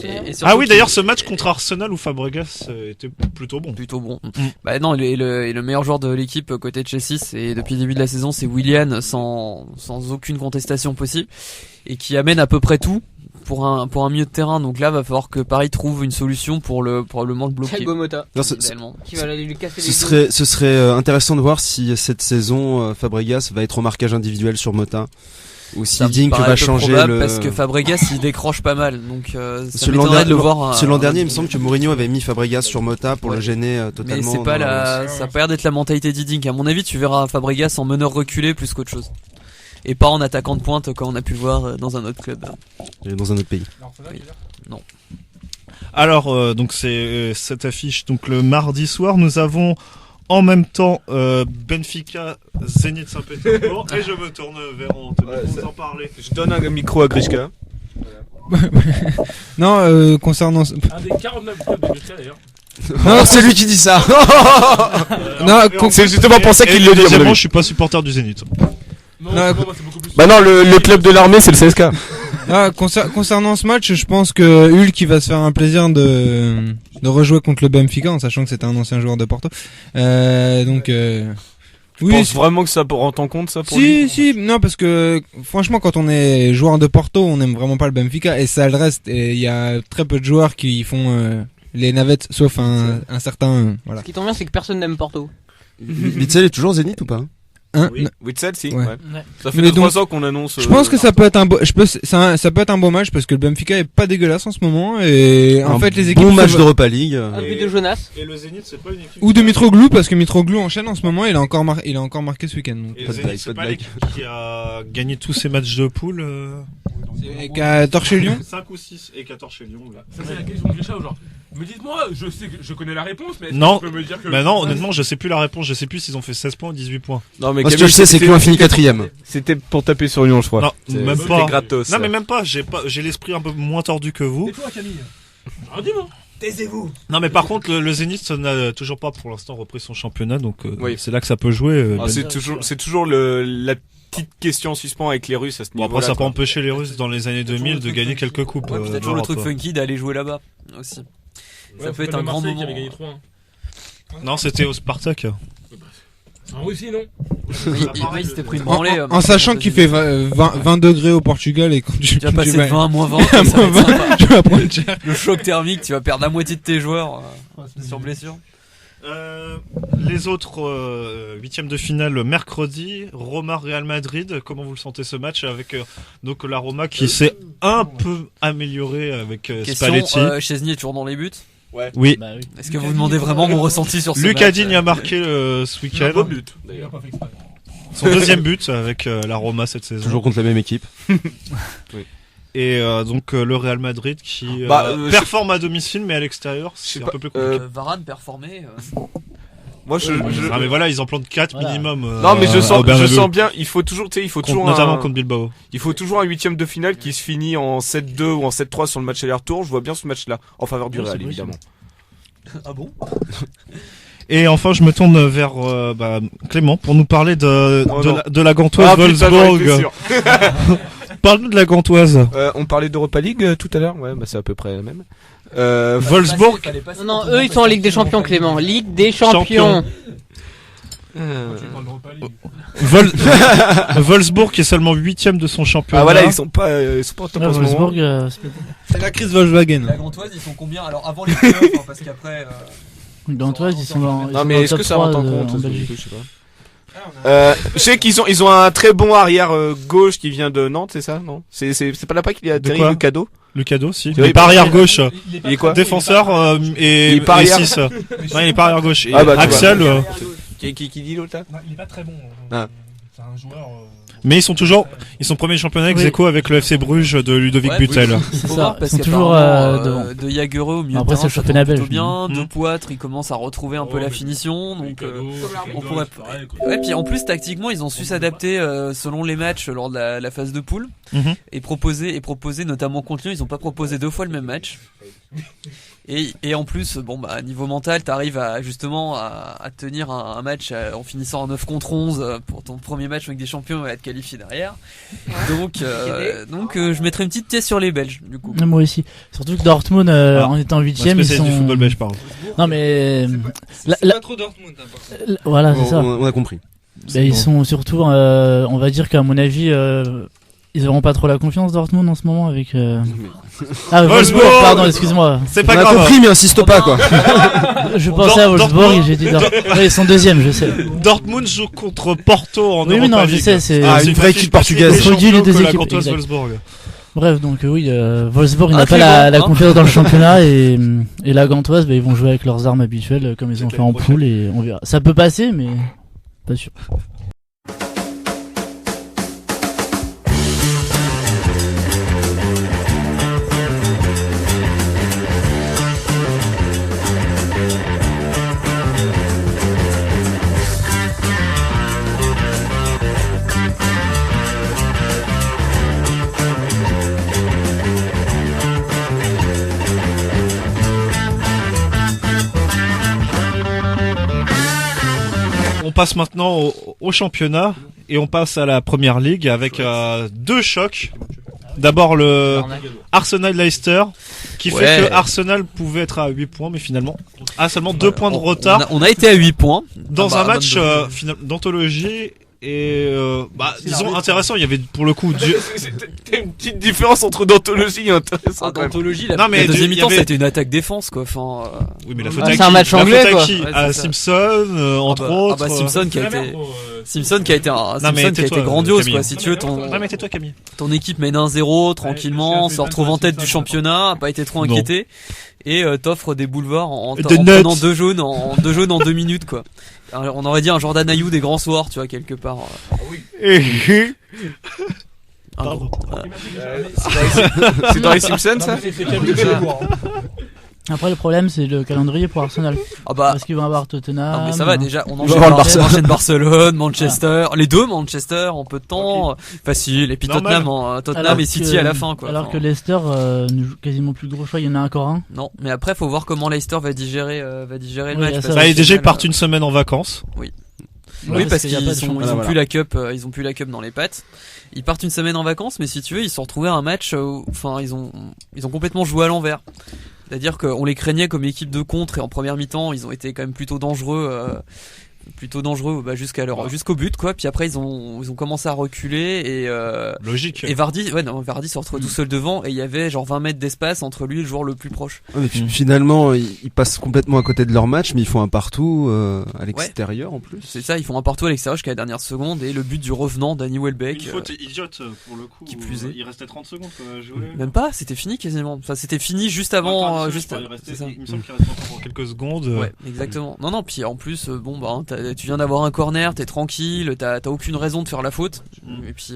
Ah oui, d'ailleurs, ce match contre Arsenal où Fabregas était plutôt bon. Bah non, et le meilleur joueur de l'équipe côté de Chelsea, c'est depuis le début de la saison, c'est Willian sans aucune contestation possible et qui amène à peu près tout pour un milieu de terrain. Donc là, va falloir que Paris trouve une solution pour probablement le bloquer. Thiago Motta. Qui va lui casser ce serait intéressant de voir si cette saison Fabregas va être au marquage individuel sur Motta ou si Dink va changer parce que Fabregas il décroche pas mal, donc ça m'étonnerait de le voir. L'an dernier, il me semble que Mourinho avait mis Fabregas sur Motta pour le gêner totalement. Mais c'est pas ça a pas l'air d'être la mentalité d'Dink. À mon avis, tu verras Fabregas en meneur reculé plus qu'autre chose. Et pas en attaquant de pointe comme on a pu le voir dans un autre club. Et dans un autre pays. Oui. Non. Alors, donc c'est cette affiche. Donc le mardi soir, nous avons en même temps Benfica, Zénith Saint-Pétersbourg. Et je me tourne vers Anthony pour en parler. Je donne un micro à Grishka. Non, concernant... Un des 49 clubs de Grishka d'ailleurs. Non, c'est lui qui dit ça. C'est justement pour ça qu'il le dit. Deuxièmement, je suis pas supporter du Zénith. Non, c'est beaucoup plus. Bah non, le club de l'armée, c'est le CSK. Concernant ce match, je pense que Hulk qui va se faire un plaisir de rejouer contre le Benfica, en sachant que c'était un ancien joueur de Porto. Oui, pense vraiment que ça rentre en compte ça pour lui. Si, non, parce que franchement, quand on est joueur de Porto, on aime vraiment pas le Benfica et ça le reste. Et il y a très peu de joueurs qui font les navettes, sauf un certain. Voilà. Ce qui tombe bien, c'est que personne n'aime Porto. Witzel est toujours Zénith ou pas? Oui. Witzel, si. Ouais. Ça fait 3 ans qu'on annonce. Je pense que ça peut être un beau, ça peut être un beau match parce que le Benfica est pas dégueulasse en ce moment et en fait les équipes. Bon match d'Europa League. Un but de Jonas. Et le Zénith, c'est pas une équipe. Ou de Mitroglou parce que Mitroglou enchaîne en ce moment. Il a encore marqué ce week-end. Et le Zénith, c'est pas l'équipe qui a gagné tous ses matchs de poule. Et qui a torché Lyon. 5 ou 6 et qui a torché Lyon. Là. Ça c'est la question de Grisha genre. Me dites-moi, je sais que je connais la réponse, mais non, tu peux me dire que. Bah non, honnêtement, je sais plus la réponse. Je sais plus s'ils ont fait 16 points ou 18 points. Non, mais ce que je sais, c'est qu'ils ont fini 4ème. C'était pour taper sur Lyon, je crois. Non, même pas. Gratos. Non, mais même pas. J'ai l'esprit un peu moins tordu que vous. Et toi, Camille? Dis-moi. Taisez-vous. Non, mais par contre, le Zénith n'a toujours pas pour l'instant repris son championnat, donc c'est là que ça peut jouer. C'est toujours la petite question en suspens avec les Russes à ce niveau-là. Bon, après, ça peut empêcher les Russes dans les années 2000 de gagner quelques coupes. Ouais, peut-être toujours le truc funky d'aller jouer là-bas aussi. Ça peut être un grand moment. Non, c'était au Spartak. En Russie, non? Il s'était pris une branlée. En sachant qu'il fait 20 degrés au Portugal et quand tu vas passer de 20 à moins 20, tu vas prendre cher. Le choc thermique, tu vas perdre la moitié de tes joueurs sur blessure. Les autres 8e de finale mercredi, Roma-Real Madrid. Comment vous le sentez ce match avec donc la Roma qui s'est un peu améliorée avec Spalletti. Chesney est toujours dans les buts. Ouais. Oui. Bah oui. Est-ce que vous demandez vraiment mon ressenti sur ce match? Lucas Digne a marqué ce week-end. Un beau but. Son deuxième but avec la Roma cette saison. Toujours contre la même équipe. Oui. Et donc le Real Madrid qui performe à domicile mais à l'extérieur c'est un peu plus compliqué. Varane performé. Moi Ah mais voilà, ils en plantent 4 minimum. Non mais je sens bien, il faut toujours notamment contre Bilbao. Il faut toujours un 8e de finale qui se finit en 7-2 ou en 7-3 sur le match aller-retour. Je vois bien ce match-là en faveur du Real évidemment. Ah bon? Et enfin, je me tourne vers Clément pour nous parler de la gantoise Wolfsburg. Parle-nous de la gantoise. On parlait d'Europa League tout à l'heure. Ouais, bah c'est à peu près la même. Wolfsburg. Non, eux ils sont en Ligue des Champions, Clément. Ligue des Champions. Wolfsburg qui est seulement 8e de son championnat. Ah voilà, ils sont pas top en ce moment. C'est la crise Volkswagen. La gantoise, ils sont combien? Alors avant les playoffs, parce qu'après. Gantoise, ils sont dans. Non mais est-ce que ça rentre en compte? Je sais pas. Je sais qu'ils ont un très bon arrière gauche qui vient de Nantes, c'est ça? Non, c'est pas là-bas qu'il y a Thierry Lucado. Lucado, si. Il est pas arrière gauche. Il est quoi? Défenseur et 6. Non, il est pas arrière gauche. Et ah bah, Axel. Qui dit l'autre là? Non, il est pas très bon. Ah. C'est un joueur. Mais ils sont premiers du championnat ex aequo avec le FC Bruges de Ludovic Butel. C'est ça, parce ils sont toujours devant. de Jagereux au milieu Après, de terrain, c'est le championnat ça tourne plutôt belge. bien. De Poitre, ils commencent à retrouver un peu la finition. Donc, on pourrait. Ouais, puis en plus, tactiquement, ils ont su s'adapter selon les matchs lors de la phase de poule et proposer notamment contre Lyon. Ils ont pas proposé 2 fois le même match. Et en plus, bon bah niveau mental, t'arrives à justement à tenir un match en finissant en 9 contre 11 pour ton premier match avec des champions et à te qualifier derrière. Donc je mettrais une petite pièce sur les Belges du coup. Moi aussi. Surtout que Dortmund en étant 8ème, ils sont du football belge pardon. Non mais c'est pas trop Dortmund. Voilà, c'est ça. On a compris. Ils sont surtout on va dire qu'à mon avis ils auront pas trop la confiance Dortmund en ce moment avec Wolfsburg, pardon, excuse-moi. C'est pas on grave. On a compris mais insiste pas quoi. Je pensais à Wolfsburg et j'ai dit ils sont deuxième, je sais. Dortmund joue contre Porto en Europa Oui, non, League. je sais, c'est une vraie équipe portugaise. Les deux équipes. Bref, donc oui, Wolfsburg n'a pas la confiance dans le championnat et la Gantoise, ils vont jouer avec leurs armes habituelles comme ils ont fait en poule et on verra. Ça peut passer mais pas sûr. On passe maintenant au championnat et on passe à la première ligue avec 2 chocs. D'abord le Arsenal-Leicester qui fait que Arsenal pouvait être à 8 points mais finalement a seulement 2 points de retard. On a été à 8 points dans un match d'anthologie et disons intéressant. Il y avait pour le coup c'était une petite différence entre d'anthologie et intéressant. D'anthologie, la deuxième mi-temps c'était une attaque défense quoi. Enfin, oui mais la faute c'est un match anglais quoi. À Simpson entre autres. Simpson qui a été grandiose quoi. Si tu veux tais-toi Camille. Ton équipe mène 1-0 tranquillement, se retrouve en tête du championnat, a pas été trop inquiété et t'offre des boulevards en prenant 2 jaunes en 2 minutes quoi. On aurait dit un Jordan Ayew des grands soirs, tu vois, quelque part. Pardon. C'est dans les Simpsons, ça? Après le problème c'est le calendrier pour Arsenal. Parce qu'ils vont avoir Tottenham. Non mais ça va déjà, on enchaîne Barcelone, Manchester, les deux Manchester en peu de temps, facile, et puis Tottenham et City à la fin quoi. Alors que Leicester ne joue quasiment plus de gros choix, il y en a encore un. Non, mais après faut voir comment Leicester va digérer le match. Déjà ils partent une semaine en vacances. Oui, parce qu'ils ont plus la cup, ils ont plus la cup dans les pattes. Ils partent une semaine en vacances, mais si tu veux, ils se sont retrouvés à un match enfin ils ont complètement joué à l'envers. C'est-à-dire qu'on les craignait comme équipe de contre et en première mi-temps, ils ont été quand même plutôt dangereux jusqu'au but quoi. Puis après ils ont commencé à reculer et logique. Et Vardy se retrouve tout seul devant et il y avait genre 20 mètres d'espace entre lui et le joueur le plus proche. Mais finalement ils passent complètement à côté de leur match, mais ils font un partout à l'extérieur en plus. C'est ça, ils font un partout à l'extérieur jusqu'à la dernière seconde et le but du revenant Danny Welbeck. Une faute idiote pour le coup. Qui plus est. Il restait 30 secondes quoi, à jouer. Même pas, c'était fini quasiment. Enfin c'était fini juste avant. Il me semble qu'il restait encore quelques secondes. Ouais, exactement. Non, puis en plus tu viens d'avoir un corner, t'es tranquille, t'as aucune raison de faire la faute. Et puis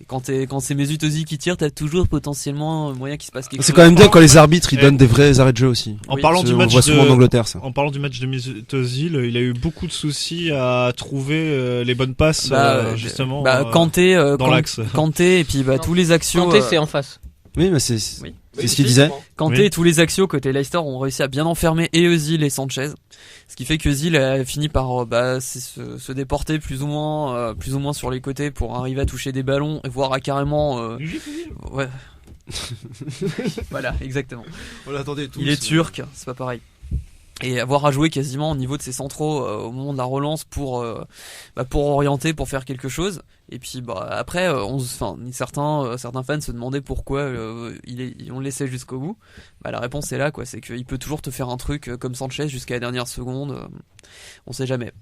quand c'est Mesut Ozil qui tire, t'as toujours potentiellement moyen qu'il se passe quelque chose. C'est quand même bien quand les arbitres ils donnent des vrais arrêts de jeu aussi. En parlant du match en Angleterre, ça. En parlant du match de Mesut Ozil, il a eu beaucoup de soucis à trouver les bonnes passes justement Kanté dans l'axe. Kanté et puis tous les axios. Kanté c'est en face. Oui, mais c'est ce qu'il disait. Kanté et tous les axios côté Leicester ont réussi à bien enfermer et Özil et Sanchez. Ce qui fait que Özil a fini par se déporter plus ou moins sur les côtés pour arriver à toucher des ballons et voire à carrément ouais. Voilà, exactement. On l'attendait tous. Il est turc, c'est pas pareil. Et avoir à jouer quasiment au niveau de ses centraux au moment de la relance pour orienter, pour faire quelque chose. Et puis après certains fans se demandaient pourquoi on le laissait jusqu'au bout. La réponse est là quoi, c'est qu'il peut toujours te faire un truc comme Sanchez jusqu'à la dernière seconde, on sait jamais.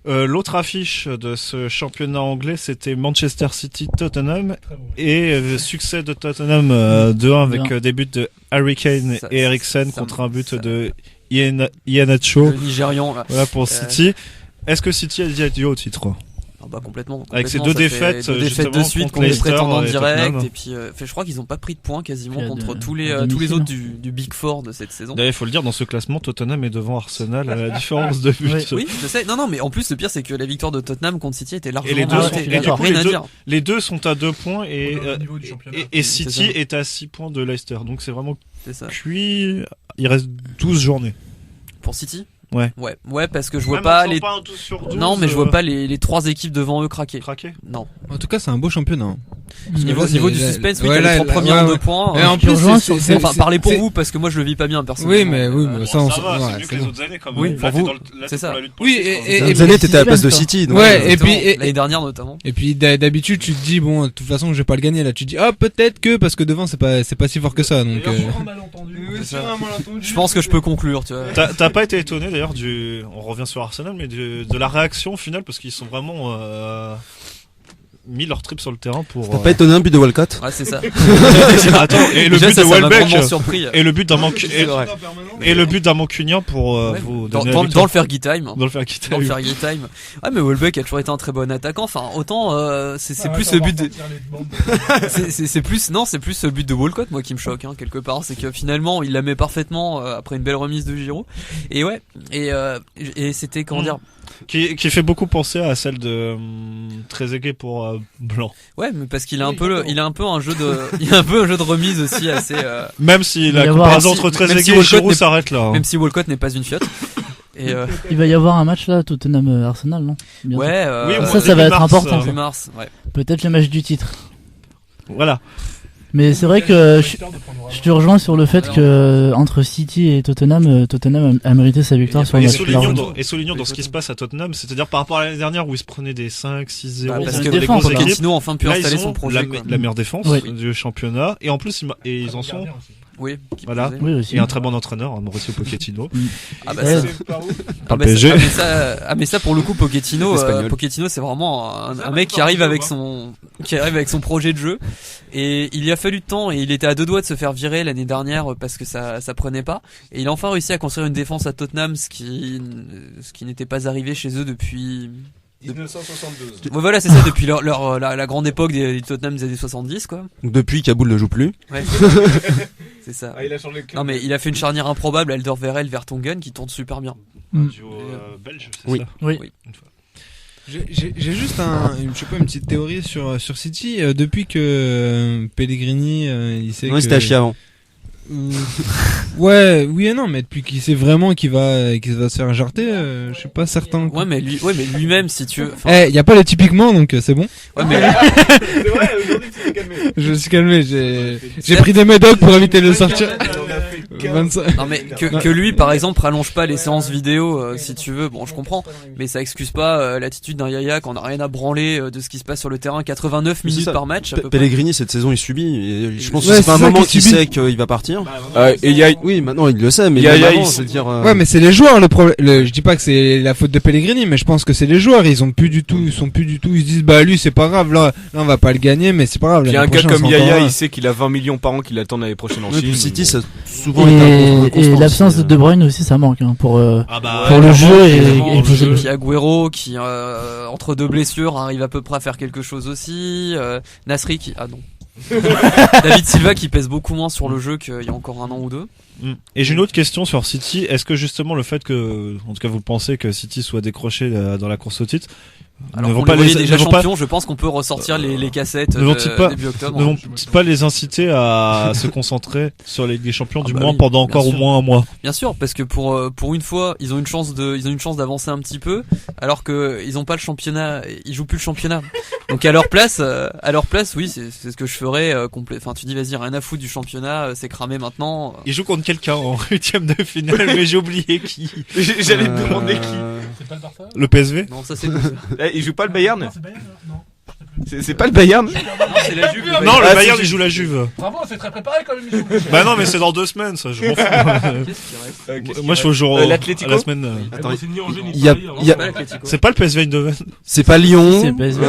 L'autre affiche de ce championnat anglais, c'était Manchester City-Tottenham et succès de Tottenham 2-1 avec des buts de Harry Kane et Eriksen contre un but de Iheanacho. Le Nigérian là. Voilà pour City. Est-ce que City a dit adieu au titre? Ah bah complètement. Avec ces Complètement, deux ça fait défaites, deux défaites de justement, suite contre contre les Leicester prétendants et directs Tottenham. et puis je crois qu'ils ont pas pris de points quasiment Puis à contre de- tous à les domicile, autres hein. du Big Four de cette saison. D'ailleurs, il faut le dire, dans ce classement, Tottenham est devant Arsenal à la différence de but. Oui, je sais. Non, mais en plus, le pire, c'est que la victoire de Tottenham contre City était Et largement les deux, méritée. sont, Il y a et du coup, rien à dire. les deux sont à 2 points et, Au niveau du championnat. et City C'est ça. est à 6 points de Leicester. Donc c'est vraiment C'est ça. cuit. Il reste 12 journées. Pour City? Ouais. Ouais, parce que je vois Même pas en faisant les. pas un 12 sur 12, Non, mais je vois pas les 3 équipes devant eux craquer. Craquer. Non. En tout cas, c'est un beau championnat. Niveau du suspense, oui, ouais, t'as les 3 là, premiers ouais, en 2 ouais. points. Et en plus, enfin, parlez pour vous parce que moi je le vis pas bien personnellement. Oui, mais ça, on ça va, ouais, c'est mieux que les bon. autres années quand même. Oui, Là, pour t'es vous, dans là, c'est t'es ça. pour la lutte Oui, politique, et quoi. Les années, t'étais à la place de City. donc, Ouais, et puis l'année dernière notamment. Et puis d'habitude tu te dis bon, de toute façon je vais pas le gagner là. Tu te dis ah peut-être que parce que devant c'est pas si fort que ça donc. C'est ça. Je pense que je peux conclure, tu vois. T'as pas été étonné d'ailleurs on revient sur Arsenal, mais de la réaction finale parce qu'ils sont vraiment mis leur trip sur le terrain pour. T'as pas étonné un but de Walcott? Ouais, c'est ça. Attends, et le Déjà, but ça de m'a Welbeck grandement surpris. et le but d'un manque C'est vrai. et le but d'un mancunien pour vous donner la dans victoire. le Fergie Time. Dans le Fergie Time. Dans le Fergie Time. Ouais, mais Welbeck a toujours été un très bon attaquant. Enfin, autant c'est plus le but de c'est plus ce but de Walcott moi qui me choque hein, quelque part, c'est que finalement il la met parfaitement après une belle remise de Giroud. Et ouais, et c'était comment dire qui fait beaucoup penser à celle de Trezeguet pour Blanc. Ouais, mais parce qu'il a un peu il a un peu un jeu de remise aussi assez même si la comparaison entre Trezeguet et Giroud s'arrête là. Même si Walcott n'est pas une fiotte. Et il va y avoir un match là, Tottenham Arsenal, non? Bientôt. Ouais, ça va être important. Début mars, ouais. Peut-être le match du titre. Voilà. Mais c'est vrai que je te rejoins sur le fait que entre City et Tottenham a mérité sa victoire sur le match. Et soulignons dans ce qui se passe à Tottenham, c'est-à-dire par rapport à l'année dernière où ils se prenaient des 5-6-0 parce contre que les grosses équipes. Pochettino enfin pu Là, installer ils ont son projet. la meilleure défense du championnat et en plus ils en sont. Oui, voilà. Oui, aussi. Et un très bon entraîneur, Mauricio Pochettino. Ah bah ça. Mais ça pour le coup Pochettino c'est vraiment un mec qui arrive avec son projet de jeu et il y a fallu de temps et il était à 2 doigts de se faire virer l'année dernière parce que ça prenait pas et il a enfin réussi à construire une défense à Tottenham ce qui n'était pas arrivé chez eux depuis 1972. Ouais, voilà, c'est ça, depuis la grande époque des Tottenham des années 70, quoi. Donc depuis Kaboul ne joue plus. Ouais. C'est ça. Ah, il a changé non, mais il a fait une charnière improbable, Alderweireld Vertonghen, qui tourne super bien. Un duo belge, c'est ça? Oui. J'ai juste une petite théorie sur City. Depuis que Pellegrini, il sait que. C'était à chier avant. Ouais, oui et non, mais depuis qu'il sait vraiment qu'il va se faire jarter, je suis pas certain. Ouais, mais lui-même, si tu veux. Y a pas le typiquement, donc c'est bon. Ouais, mais. C'est vrai, aujourd'hui tu t'es calmé. Je me suis calmé, j'ai pris des médocs pour éviter de le sortir. 25. Non, mais que lui, par exemple, rallonge pas les séances vidéo, si tu veux, bon, je comprends, mais ça excuse pas l'attitude d'un Yaya qu'on a rien à branler de ce qui se passe sur le terrain, 89 minutes par match. Pellegrini, cette saison, il subit, et je pense que Ouais, c'est pas un ça moment qu'il qu'il sait qu'il va partir. Oui, maintenant il le sait, mais ouais, mais c'est les joueurs le problème. Je dis pas que c'est la faute de Pellegrini, mais je pense que c'est les joueurs. Ils sont plus du tout. Ils se disent bah lui c'est pas grave. Là on va pas le gagner, mais c'est pas grave. Il y a un gars comme Yaya, il sait qu'il a 20 millions par an qu'il attend l'année prochaine en Chine. City, ça souvent et l'absence de De Bruyne aussi, ça manque pour le jeu et puis Agüero qui entre deux blessures arrive à peu près à faire quelque chose aussi. Nasri qui David Silva qui pèse beaucoup moins sur le jeu qu'il y a encore un an ou deux. Et j'ai une autre question sur City. Est-ce que justement le fait que, en tout cas, vous pensez que City soit décroché dans la course au titre, alors qu'on les déjà champions, je pense qu'on peut ressortir les cassettes début octobre. Ne vont-ils pas les inciter à se concentrer sur les Ligues des Champions du moins oui, pendant encore au moins un mois? Bien sûr, parce que pour une fois, ils ont une chance d'avancer un petit peu, alors que ils ont pas le championnat, ils jouent plus le championnat. Donc à leur place, oui, c'est ce que je ferais complet. Enfin, tu dis vas-y, rien à foutre du championnat, c'est cramé maintenant. Ils jouent contre quelqu'un en 8ème de finale, mais j'ai oublié qui. J'allais te demander qui. C'est pas le Barça? Le PSV? Non, ça c'est bon. Il joue pas le Bayern? Non, c'est Bayern, non. C'est pas le Bayern? C'est la Juve. Non, le Bayern il joue la Juve. Bravo, c'est très préparé quand même. Bah non, mais c'est dans 2 semaines, ça, je m'en fous. Moi, je fais au jour, à la semaine. Attends, c'est ni Angers ni il y a, c'est pas le PSV Eindhoven. C'est pas Lyon. C'est le PSV.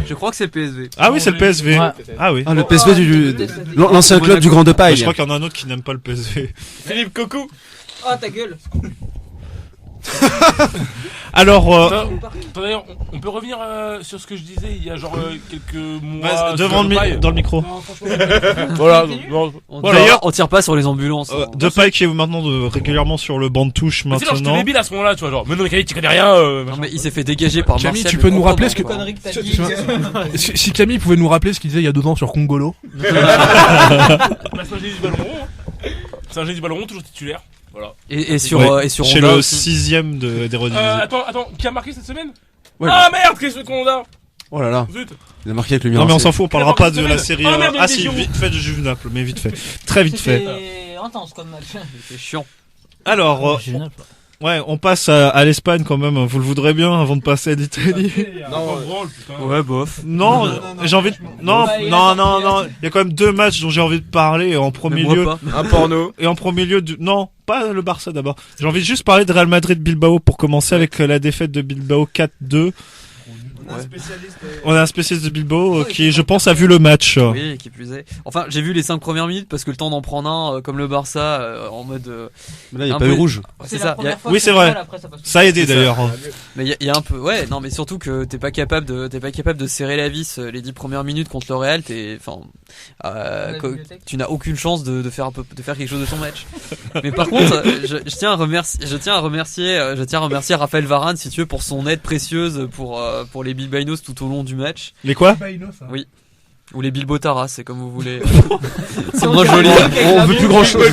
Je crois que c'est le PSV. Ah oui, c'est le PSV. Ouais. Ah oui. Ah, le PSV l'ancien club du Grand de Paille. Je crois qu'il y en a un autre qui n'aime pas le PSV. Philippe Cocu. Oh ta gueule. Alors, D'ailleurs, on peut revenir sur ce que je disais il y a genre quelques mois. vas-y, devant dans le micro. Non, franchement, voilà. D'ailleurs, on tire pas sur les ambulances. Depay qui est maintenant régulièrement sur le banc de touche Mais c'est genre, j'étais maintenant. débile à ce moment-là, tu vois, genre, mais non, mais Khalid, tu connais rien. Non, mais il s'est fait dégager par Camille, Martial. tu peux nous rappeler ce que. Connerie que t'as dit. Si Camille pouvait nous rappeler ce qu'il disait il y a 2 ans sur Congolo. Bah, c'est un génie du ballon rond. C'est un génie du ballon rond, toujours titulaire. Voilà. Et sur chez Honda le aussi. 6ème des redivisions. Attends, qui a marqué cette semaine? Ouais, Ah merde, qu'est-ce qu'on a? Oh là là. Zut. Il a marqué avec le Non mur. mais on s'en fout, on parlera pas de la série. Oh, merde, Ah si, division. vite fait de Juve Naples, mais vite fait, très vite fait. C'était intense comme match. C'est chiant. Alors, ouais, on passe à l'Espagne quand même. Vous le voudrez bien avant de passer à l'Italie. Ouais, bof. Non, j'ai envie de... Non, il y a quand même 2 matchs dont j'ai envie de parler. En premier moi lieu, pas. Un porno. et en premier lieu, non, pas le Barça d'abord. J'ai envie de juste parler de Real Madrid-Bilbao pour commencer avec la défaite de Bilbao 4-2. On a un spécialiste de Bilbao qui, je pense, a vu le match. Oui, qui plus est. Enfin, j'ai vu les 5 premières minutes parce que le temps d'en prendre un, comme le Barça, en mode. Mais là, il n'y a un pas peu- eu rouge. C'est ça. Oui, c'est vrai. Ça a aidé C'est ça. d'ailleurs. Mais il y a un peu, ouais, non, mais surtout que t'es pas capable de serrer la vis les 10 premières minutes contre le Real. Tu n'as aucune chance de faire quelque chose de ton match. Mais par contre, je tiens à remercier Raphaël Varane, si tu veux, pour son aide précieuse pour les Bilbaínos tout au long du match. Les quoi? Oui. Ou les Bilbotaras, c'est comme vous voulez. C'est moins joli. On veut plus grand chose.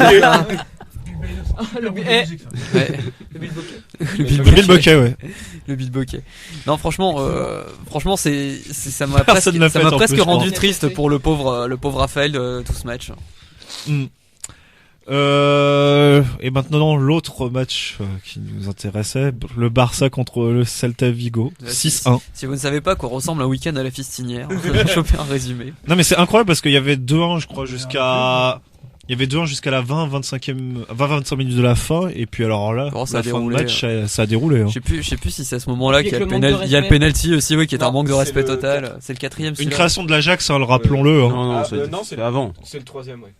Le Bilboquet, ouais. Le beatboquet. Non, franchement, ça m'a Personne n'a fait en presque plus, rendu je crois. triste pour le pauvre Raphaël tout ce match. Et maintenant l'autre match qui nous intéressait, le Barça contre le Celta Vigo, 6-1. Si vous ne savez pas quoi ressemble un week-end à la Fistinière, vous avez chopé un résumé. Non mais c'est incroyable parce qu'il y avait 2-1 je crois jusqu'à la 20-25 minutes de la fin et puis alors là Ça a la fin de déroulé, match ça a déroulé. Hein. Je sais plus si c'est à ce moment-là Avec qu'il y a le manque de il y a le respect. penalty aussi, oui, qui est un Non, manque de c'est respect le total. C'est le 4ème. Une celui-là. création de l'Ajax, hein, rappelons-le. Hein. Non, non, c'est avant. C'est le 3ème, ouais.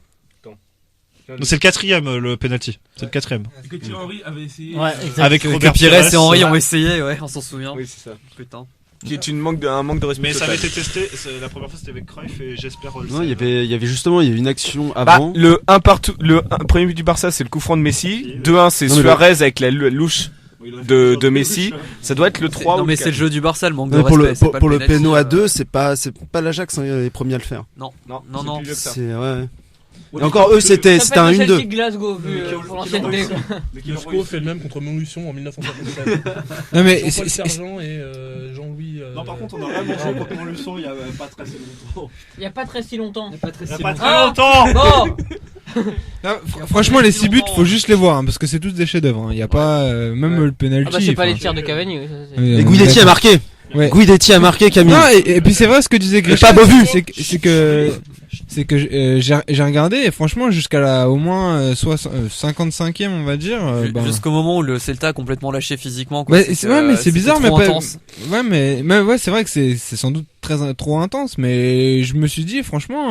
C'est le 4ème le penalty. C'est le 4ème. Et que Thierry Henry avait essayé. Ouais, exact. Avec Que Robert Pires Pires et Henry ont essayé, ouais, on s'en souvient. Oui, c'est ça. Putain. Qui est un manque de respect. Mais ça total. avait été testé. La première fois c'était avec Cruyff et j'espère. Non, il y avait justement, il y a eu une action Bah, avant. le 1 partout, premier but du Barça, c'est le coup franc de Messi. 2-1, c'est Non, mais Suarez avec la louche de Messi. Ça doit être le 3 Non, ou mais le c'est le 4. jeu du Barça, le manque de Mais pour respect. le, pour le penalty, péno à 2, c'est pas l'Ajax, hein, les premiers à le faire. Non, Non, non, c'est non. plus vieux que ça. C'est, ouais. Et encore eux, c'était un 1-2. Glasgow, vu pour l'ancienneté. Le SCO fait le même contre Montluçon en 1957. Non mais Jean-Paul Sergent et Jean-Louis. Non par contre on a vraiment joué contre Montluçon il y a pas très longtemps. Il y a pas très si longtemps. Il y a pas très longtemps. Bon. non, franchement les 6 buts, faut juste les voir hein, parce que c'est tous des chefs-d'œuvre. Il y a pas même le penalty. Ah bah c'est pas enfin. les tirs de Cavani. Oui, ça, c'est- Oui, Et Guidetti a marqué. Ouais. Guidetti a marqué, Camille. Non, et puis c'est vrai ce que disait Grisha. pas beau vu. C'est que j'ai regardé et franchement jusqu'à au moins 55e on va dire. Jusqu'au moment où le Celta a complètement lâché physiquement. Quoi. Ouais, mais c'est bizarre, mais trop pas... intense. Ouais, mais ouais, c'est vrai que c'est sans doute trop intense, mais je me suis dit franchement,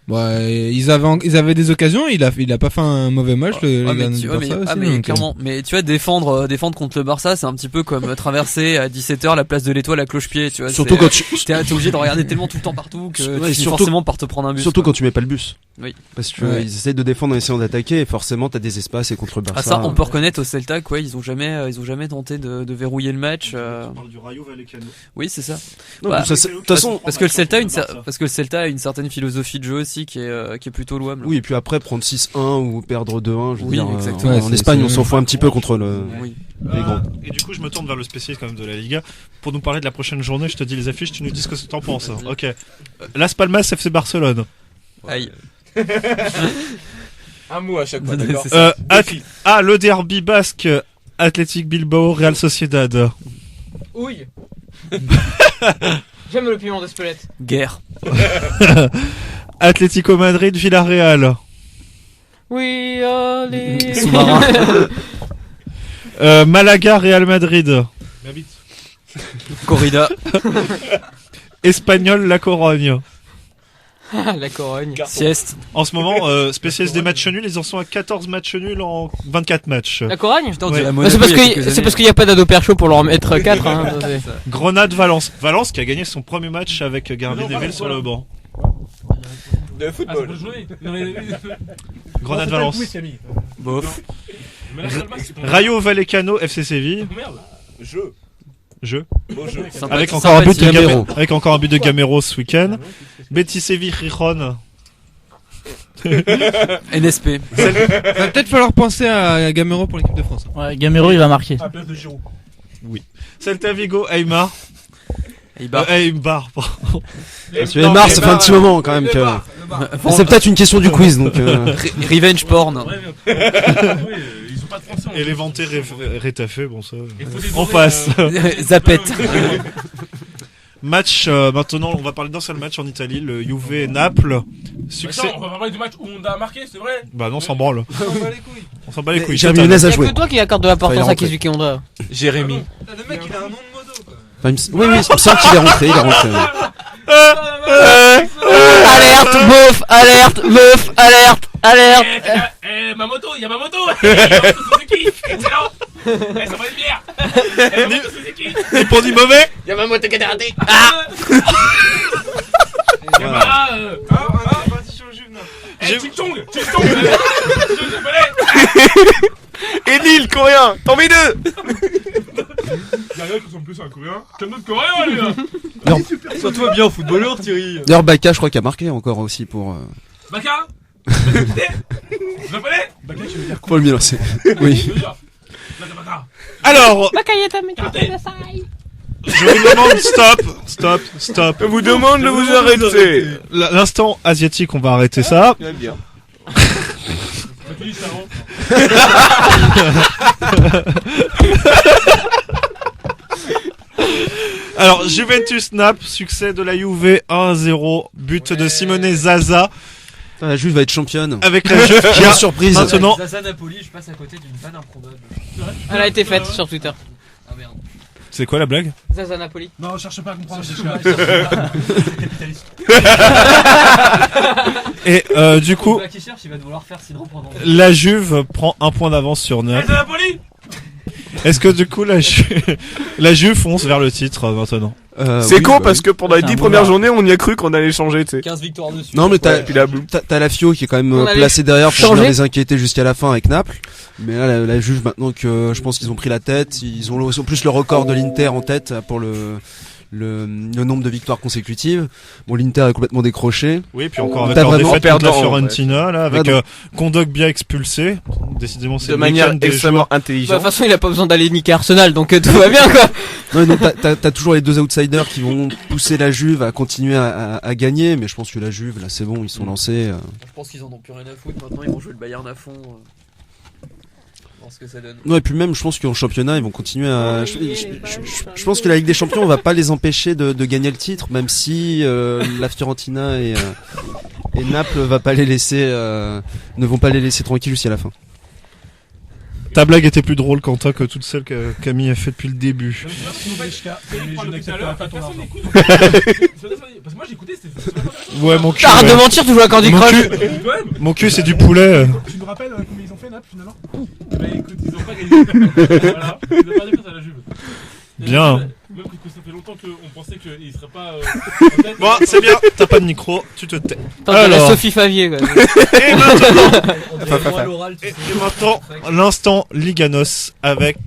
ils avaient des occasions, il a pas fait un mauvais match le Ouais, mais gardien tu- du ouais, mais- Barça ah, aussi, mais donc, clairement. Mais tu vois, défendre contre le Barça, c'est un petit peu comme traverser à 17h la place de l'Étoile à cloche-pied, tu vois. Surtout quand tu t'es obligé de regarder tellement tout le temps partout que Ouais, tu finis surtout- forcément par te prendre un bus. Surtout quoi. quand tu mets pas le bus. Oui. Parce que Ouais. ils essayent de défendre en essayant d'attaquer et forcément t'as des espaces et contre le Barça. Ah ça, on peut reconnaître au Celta quoi, ils ont jamais tenté de verrouiller le match. On parle du Rayo Vallecano. Oui, c'est ça. Non, Bah, de toute façon, parce que le Celta a une certaine philosophie de jeu aussi qui est plutôt louable. oui, et puis après prendre 6-1 ou perdre 2-1, je veux Oui, dire, exactement. en Ouais, Espagne c'est- on s'en fout un petit peu contre le Oui. les grands. Et du coup, je me tourne vers le spécialiste quand même de la Liga pour nous parler de la prochaine journée. Je te dis les affiches, tu nous dis ce que t'en penses. Ok. Las Palmas FC Barcelone. Aïe. Un mot à chaque fois, d'accord. C'est ça. Le derby basque, Athletic Bilbao, Real Sociedad. Ouille. J'aime le piment de Spelette. Guerre. Atlético Madrid, Villarreal. Oui, allez. Sous-marin. Malaga, Real Madrid. Corrida. Espagnol, La Corogne. La Corogne. Sieste. En ce moment, spécialiste des matchs nuls, ils en sont à 14 matchs nuls en 24 matchs. La Corogne Putain, on Ouais. dirait Bah, c'est Monaco parce il y a quelques c'est années. parce qu'il n'y a pas d'ado percho pour leur mettre 4. Hein, Grenade-Valence. Valence qui a gagné son premier match avec Garvin Neville sur le banc. De Ah, football. c'est pour jouer. Non, mais- Grenade-Valence. Oui, Camille. Bof. Mais là, Salmas, c'est ton- Rayo Vallecano, FC Séville. Merde. Jeu. Beau jeu. Avec encore un but de Gamero. Gamero. Avec encore un but de Gamero ce week-end. Betis Séville, Rijon. NSP. Va peut-être falloir penser à Gamero pour l'équipe de France. Ouais, Gamero il va marquer. À la place de Giroud. Celta Vigo, Aymar. Aymar, pardon. Parce que Aymar, ça fait un petit moment quand même que. C'est peut-être une question du quiz donc. Revenge porn. Ils ont pas de français. Et l'éventé Rétafé, bon ça. Il faut des On oreilles, passe. Zapette. Match, maintenant on va parler d'un seul match en Italie, le Juve Naples. Succès. Attends, on va pas parler du match où on a marqué, c'est vrai? Bah non, on s'en branle. On s'en bat les couilles. Jérémy Menez a Il y a joué. que toi qui accorde de l'importance Enfin, à il est Kizuki Honda. Jérémy. Le mec il a un nom de modo quoi. Enfin, oui, il me semble qu'il est rentré, il est rentré. Alerte, meuf, alerte, meuf, alerte, alerte. Ma moto, il y a ma moto. Suzuki, excellent. Ça va être bière. Ma moto Suzuki. Et pour du mauvais. Il y a ma moto qui a raté. Ah, Ching-chong, Ching-chong. Je connais. Et Lille, coréen. T'en mets deux. Il y a rien qui ressemble plus à un coréen qu'un autre coréen, lui. Sois-toi bien footballeur, Thierry. D'ailleurs, Baka, je crois qu'il a marqué encore aussi pour. Baka. Vous le connais? Baka, tu veux dire quoi? Pour le Milan, c'est. Oui. Baka. Alors, je vous demande stop. Je vous demande de vous arrêter. L'instant asiatique, on va arrêter ça. Bien. Alors, Juventus Naples, succès de la Juve 1-0, but de Simone Zaza. La Juve va être championne. Avec la Juve qui a surprise. maintenant. Zaza Napoli, je passe à côté d'une vanne improbable. Elle a été faite sur Twitter. Ah merde. C'est quoi la blague? Zaza Napoli. Non, cherche pas à comprendre. Et du coup, Le qui cherche, il va devoir faire sinon pendant. la Juve prend un point d'avance sur Naples. Est-ce que du coup la Juve fonce vers le titre maintenant? C'est oui, con bah parce oui. que pendant les 10 premières journées, on y a cru qu'on allait changer, tu sais. 15 victoires dessus. Non mais Ouais, puis la t'as la Fio qui est quand même On allait placé derrière pour changer. venir les inquiéter jusqu'à la fin avec Naples. Mais là la Juve maintenant que je pense qu'ils ont pris la tête, ils ont plus le record de l'Inter en tête pour le nombre de victoires consécutives. Bon, l'Inter est complètement décroché. Oui, puis encore avec T'as leur vraiment défaite contre la perdant, Fiorentina, là, avec Ouais, donc- Kondogbia expulsé. Décidément, c'est De le manière week-end des extrêmement joueurs. Bah, de toute intelligente. façon, il a pas besoin d'aller niquer Arsenal, donc tout va bien, quoi. Non, donc t'as toujours les deux outsiders qui vont pousser la Juve à continuer à gagner, mais je pense que la Juve, là, c'est bon, ils sont lancés. Je pense qu'ils en ont plus rien à foutre. Maintenant, ils vont jouer le Bayern à fond. Voir ce que ça donne. Non, et puis même, je pense qu'en championnat, ils vont continuer à. Je pense que la Ligue des Champions, on va pas les empêcher de gagner le titre, même si la Fiorentina et Naples va pas les laisser, ne vont pas les laisser tranquilles jusqu'à la fin. Ta blague était plus drôle, Quentin, que toutes celles que Camille a fait depuis le début. Parce que moi j'ai écouté, c'était. Ouais, mon cul. Arrête de mentir, tu joues à Candy Mon Crush. cul, mon cul, c'est du poulet. Tu nous rappelles combien ils ont fait Naples finalement? Bah écoute, ils ont pas gagné. Voilà, ils ont perdu face à la Juve. Bien. Même que ça fait longtemps qu'on pensait qu'ils seraient pas. Bon, c'est bien, t'as pas de micro, tu te tais. Attends, la Sophie Favier, quoi. Et maintenant, et maintenant, l'instant Liganos avec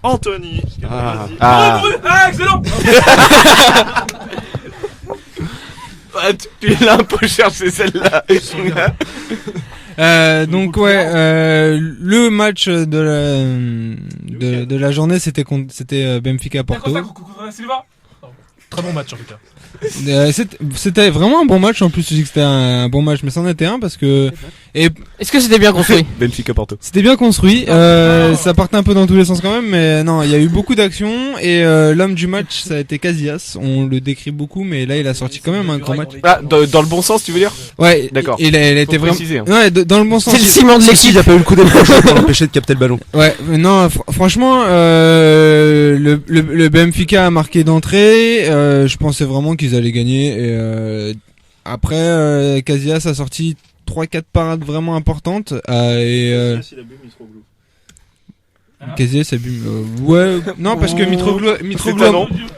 Anthony. Ah. Ah, excellent. Tu l'as un peu cherché celle-là. Donc ouais, le match de la journée c'était Benfica Porto. Silva. Très bon match en tout cas. C'était vraiment un bon match, en plus tu dis que c'était un bon match, mais c'en était un parce que est-ce que c'était bien construit? Benfica Porto. C'était bien construit, ça partait un peu dans tous les sens quand même, mais non, il y a eu beaucoup d'actions et l'homme du match ça a été Casillas. On le décrit beaucoup, mais là il a sorti quand même un grand match. Ah, dans le bon sens, tu veux dire? Ouais, d'accord. Il a été vraiment. Préciser, hein. Ouais, dans le bon sens. C'est le ciment de l'équipe. Il a pas eu le coup d'épaule pour l'empêcher de capter le ballon. Ouais, mais non, franchement, le Benfica a marqué d'entrée. Je pensais vraiment qu'ils allaient gagner. Et Après, Casillas a sorti 3-4 parades vraiment importantes. Et Casillas a bu. Ouais, non, parce que Mitroglou.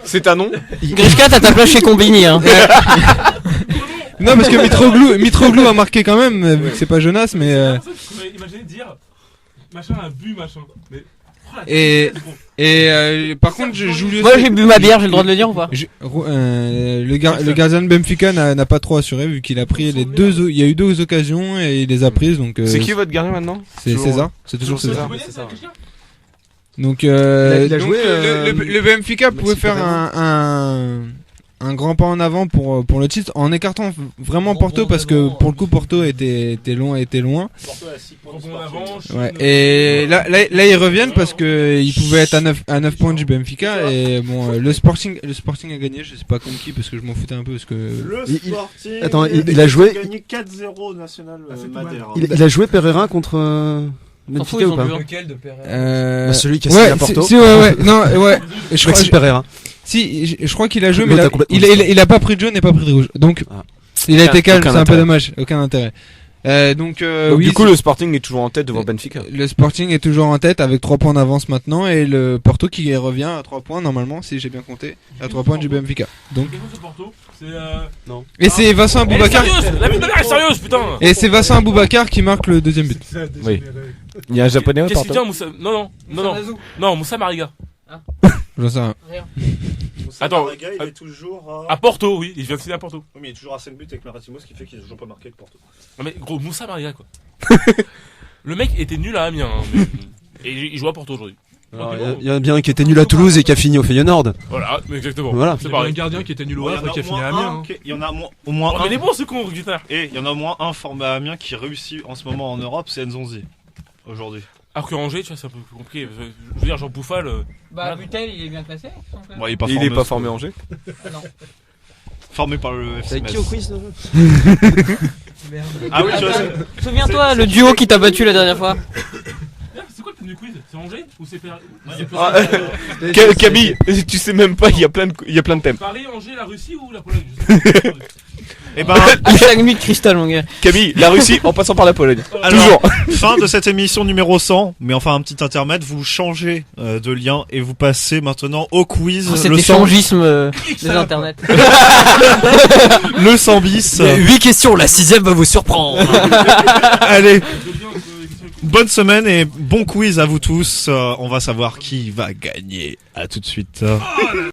C'est un nom. Grishka, t'as ta place chez Combini, hein. Non, parce que Mitroglou a marqué quand même, vu que c'est pas Jonas, mais. Imaginez dire machin a bu machin. Mais... par contre, Julius. Moi j'ai bu ma bière, j'ai le droit de le dire ou pas? Le gardien de Benfica n'a pas trop assuré vu qu'il a pris les deux. Il y a eu 2 occasions et il les a prises donc. C'est qui votre gardien maintenant? C'est César. C'est toujours César. Donc il a joué, le Benfica pouvait faire un grand pas en avant pour le titre en écartant vraiment Porto parce que pour le coup Porto était loin. Ouais. Et là ils reviennent parce que ils pouvaient être à 9 points du Benfica et bon le Sporting a gagné, je sais pas contre qui parce que je m'en foutais un peu parce que il a joué gagné 4-0 National Madère. Il a joué Pereira contre Benfica ou pas? Lequel de Pereira? Celui qui a signé à Porto. Non, ouais. Je crois que Pereira. Si, je crois qu'il a joué, mais il a pas pris de jaune et pas pris de rouge. Donc, il a été calme, c'est un peu dommage. Aucun intérêt. Donc oui, du coup, le Sporting est toujours en tête devant Benfica. Le Sporting est toujours en tête avec 3 points d'avance maintenant et le Porto qui revient à 3 points normalement, si j'ai bien compté, à 3 points du Benfica. Donc. Non. Et c'est Vincent Aboubakar. La vie de mère est sérieuse, putain. Et c'est Vincent Aboubakar qui marque le deuxième but. Oui. Il y a un japonais au Qu'est-ce qu'il Porto. dit Non, Moussa Mariga. J'en sais rien. Attends, il est toujours à Porto, oui, il vient de signer à Porto. Oui, mais il est toujours à 5 buts avec Maratimo, ce qui fait qu'il a toujours pas marqué avec Porto. Non mais gros, Moussa Mariga quoi. Le mec était nul à Amiens, et il joue à Porto aujourd'hui. Il y en a bien un qui était nul à Toulouse et qui a fini au Feyenoord. Voilà, exactement. Voilà. C'est pareil. Un gardien qui était nul au Havre et qui a fini à Amiens. Il y en a au moins un. Mais il est bon ce con, Guitare. Et il y en a au moins un formé à Amiens qui réussit en ce moment en Europe, c'est Nzonzi. Aujourd'hui. Alors que Angers, tu vois, c'est un peu plus compliqué. Je veux dire, Jean Bouffal. Butel, il est bien classé. Bon, il est pas formé à Angers. Non. Formé par le FC. C'est qui au quiz là? Ah oui, tu vois. Souviens-toi, le duo qui t'a battu la dernière fois. C'est quoi le premier quiz? C'est Angers ou c'est Camille, tu sais même pas, il y a plein de thèmes. Paris, Angers, la Russie ou la Pologne? Et ben, à 5 minutes cristal, mon gars. Camille, la Russie en passant par la Pologne. Alors, toujours. Fin de cette émission numéro 100, mais enfin un petit intermède, vous changez de lien et vous passez maintenant au quiz. C'est l'échangisme des internets. Le 100 bis. 8 questions, la 6ème va vous surprendre. Allez. Bonne semaine et bon quiz à vous tous. On va savoir qui va gagner. À tout de suite.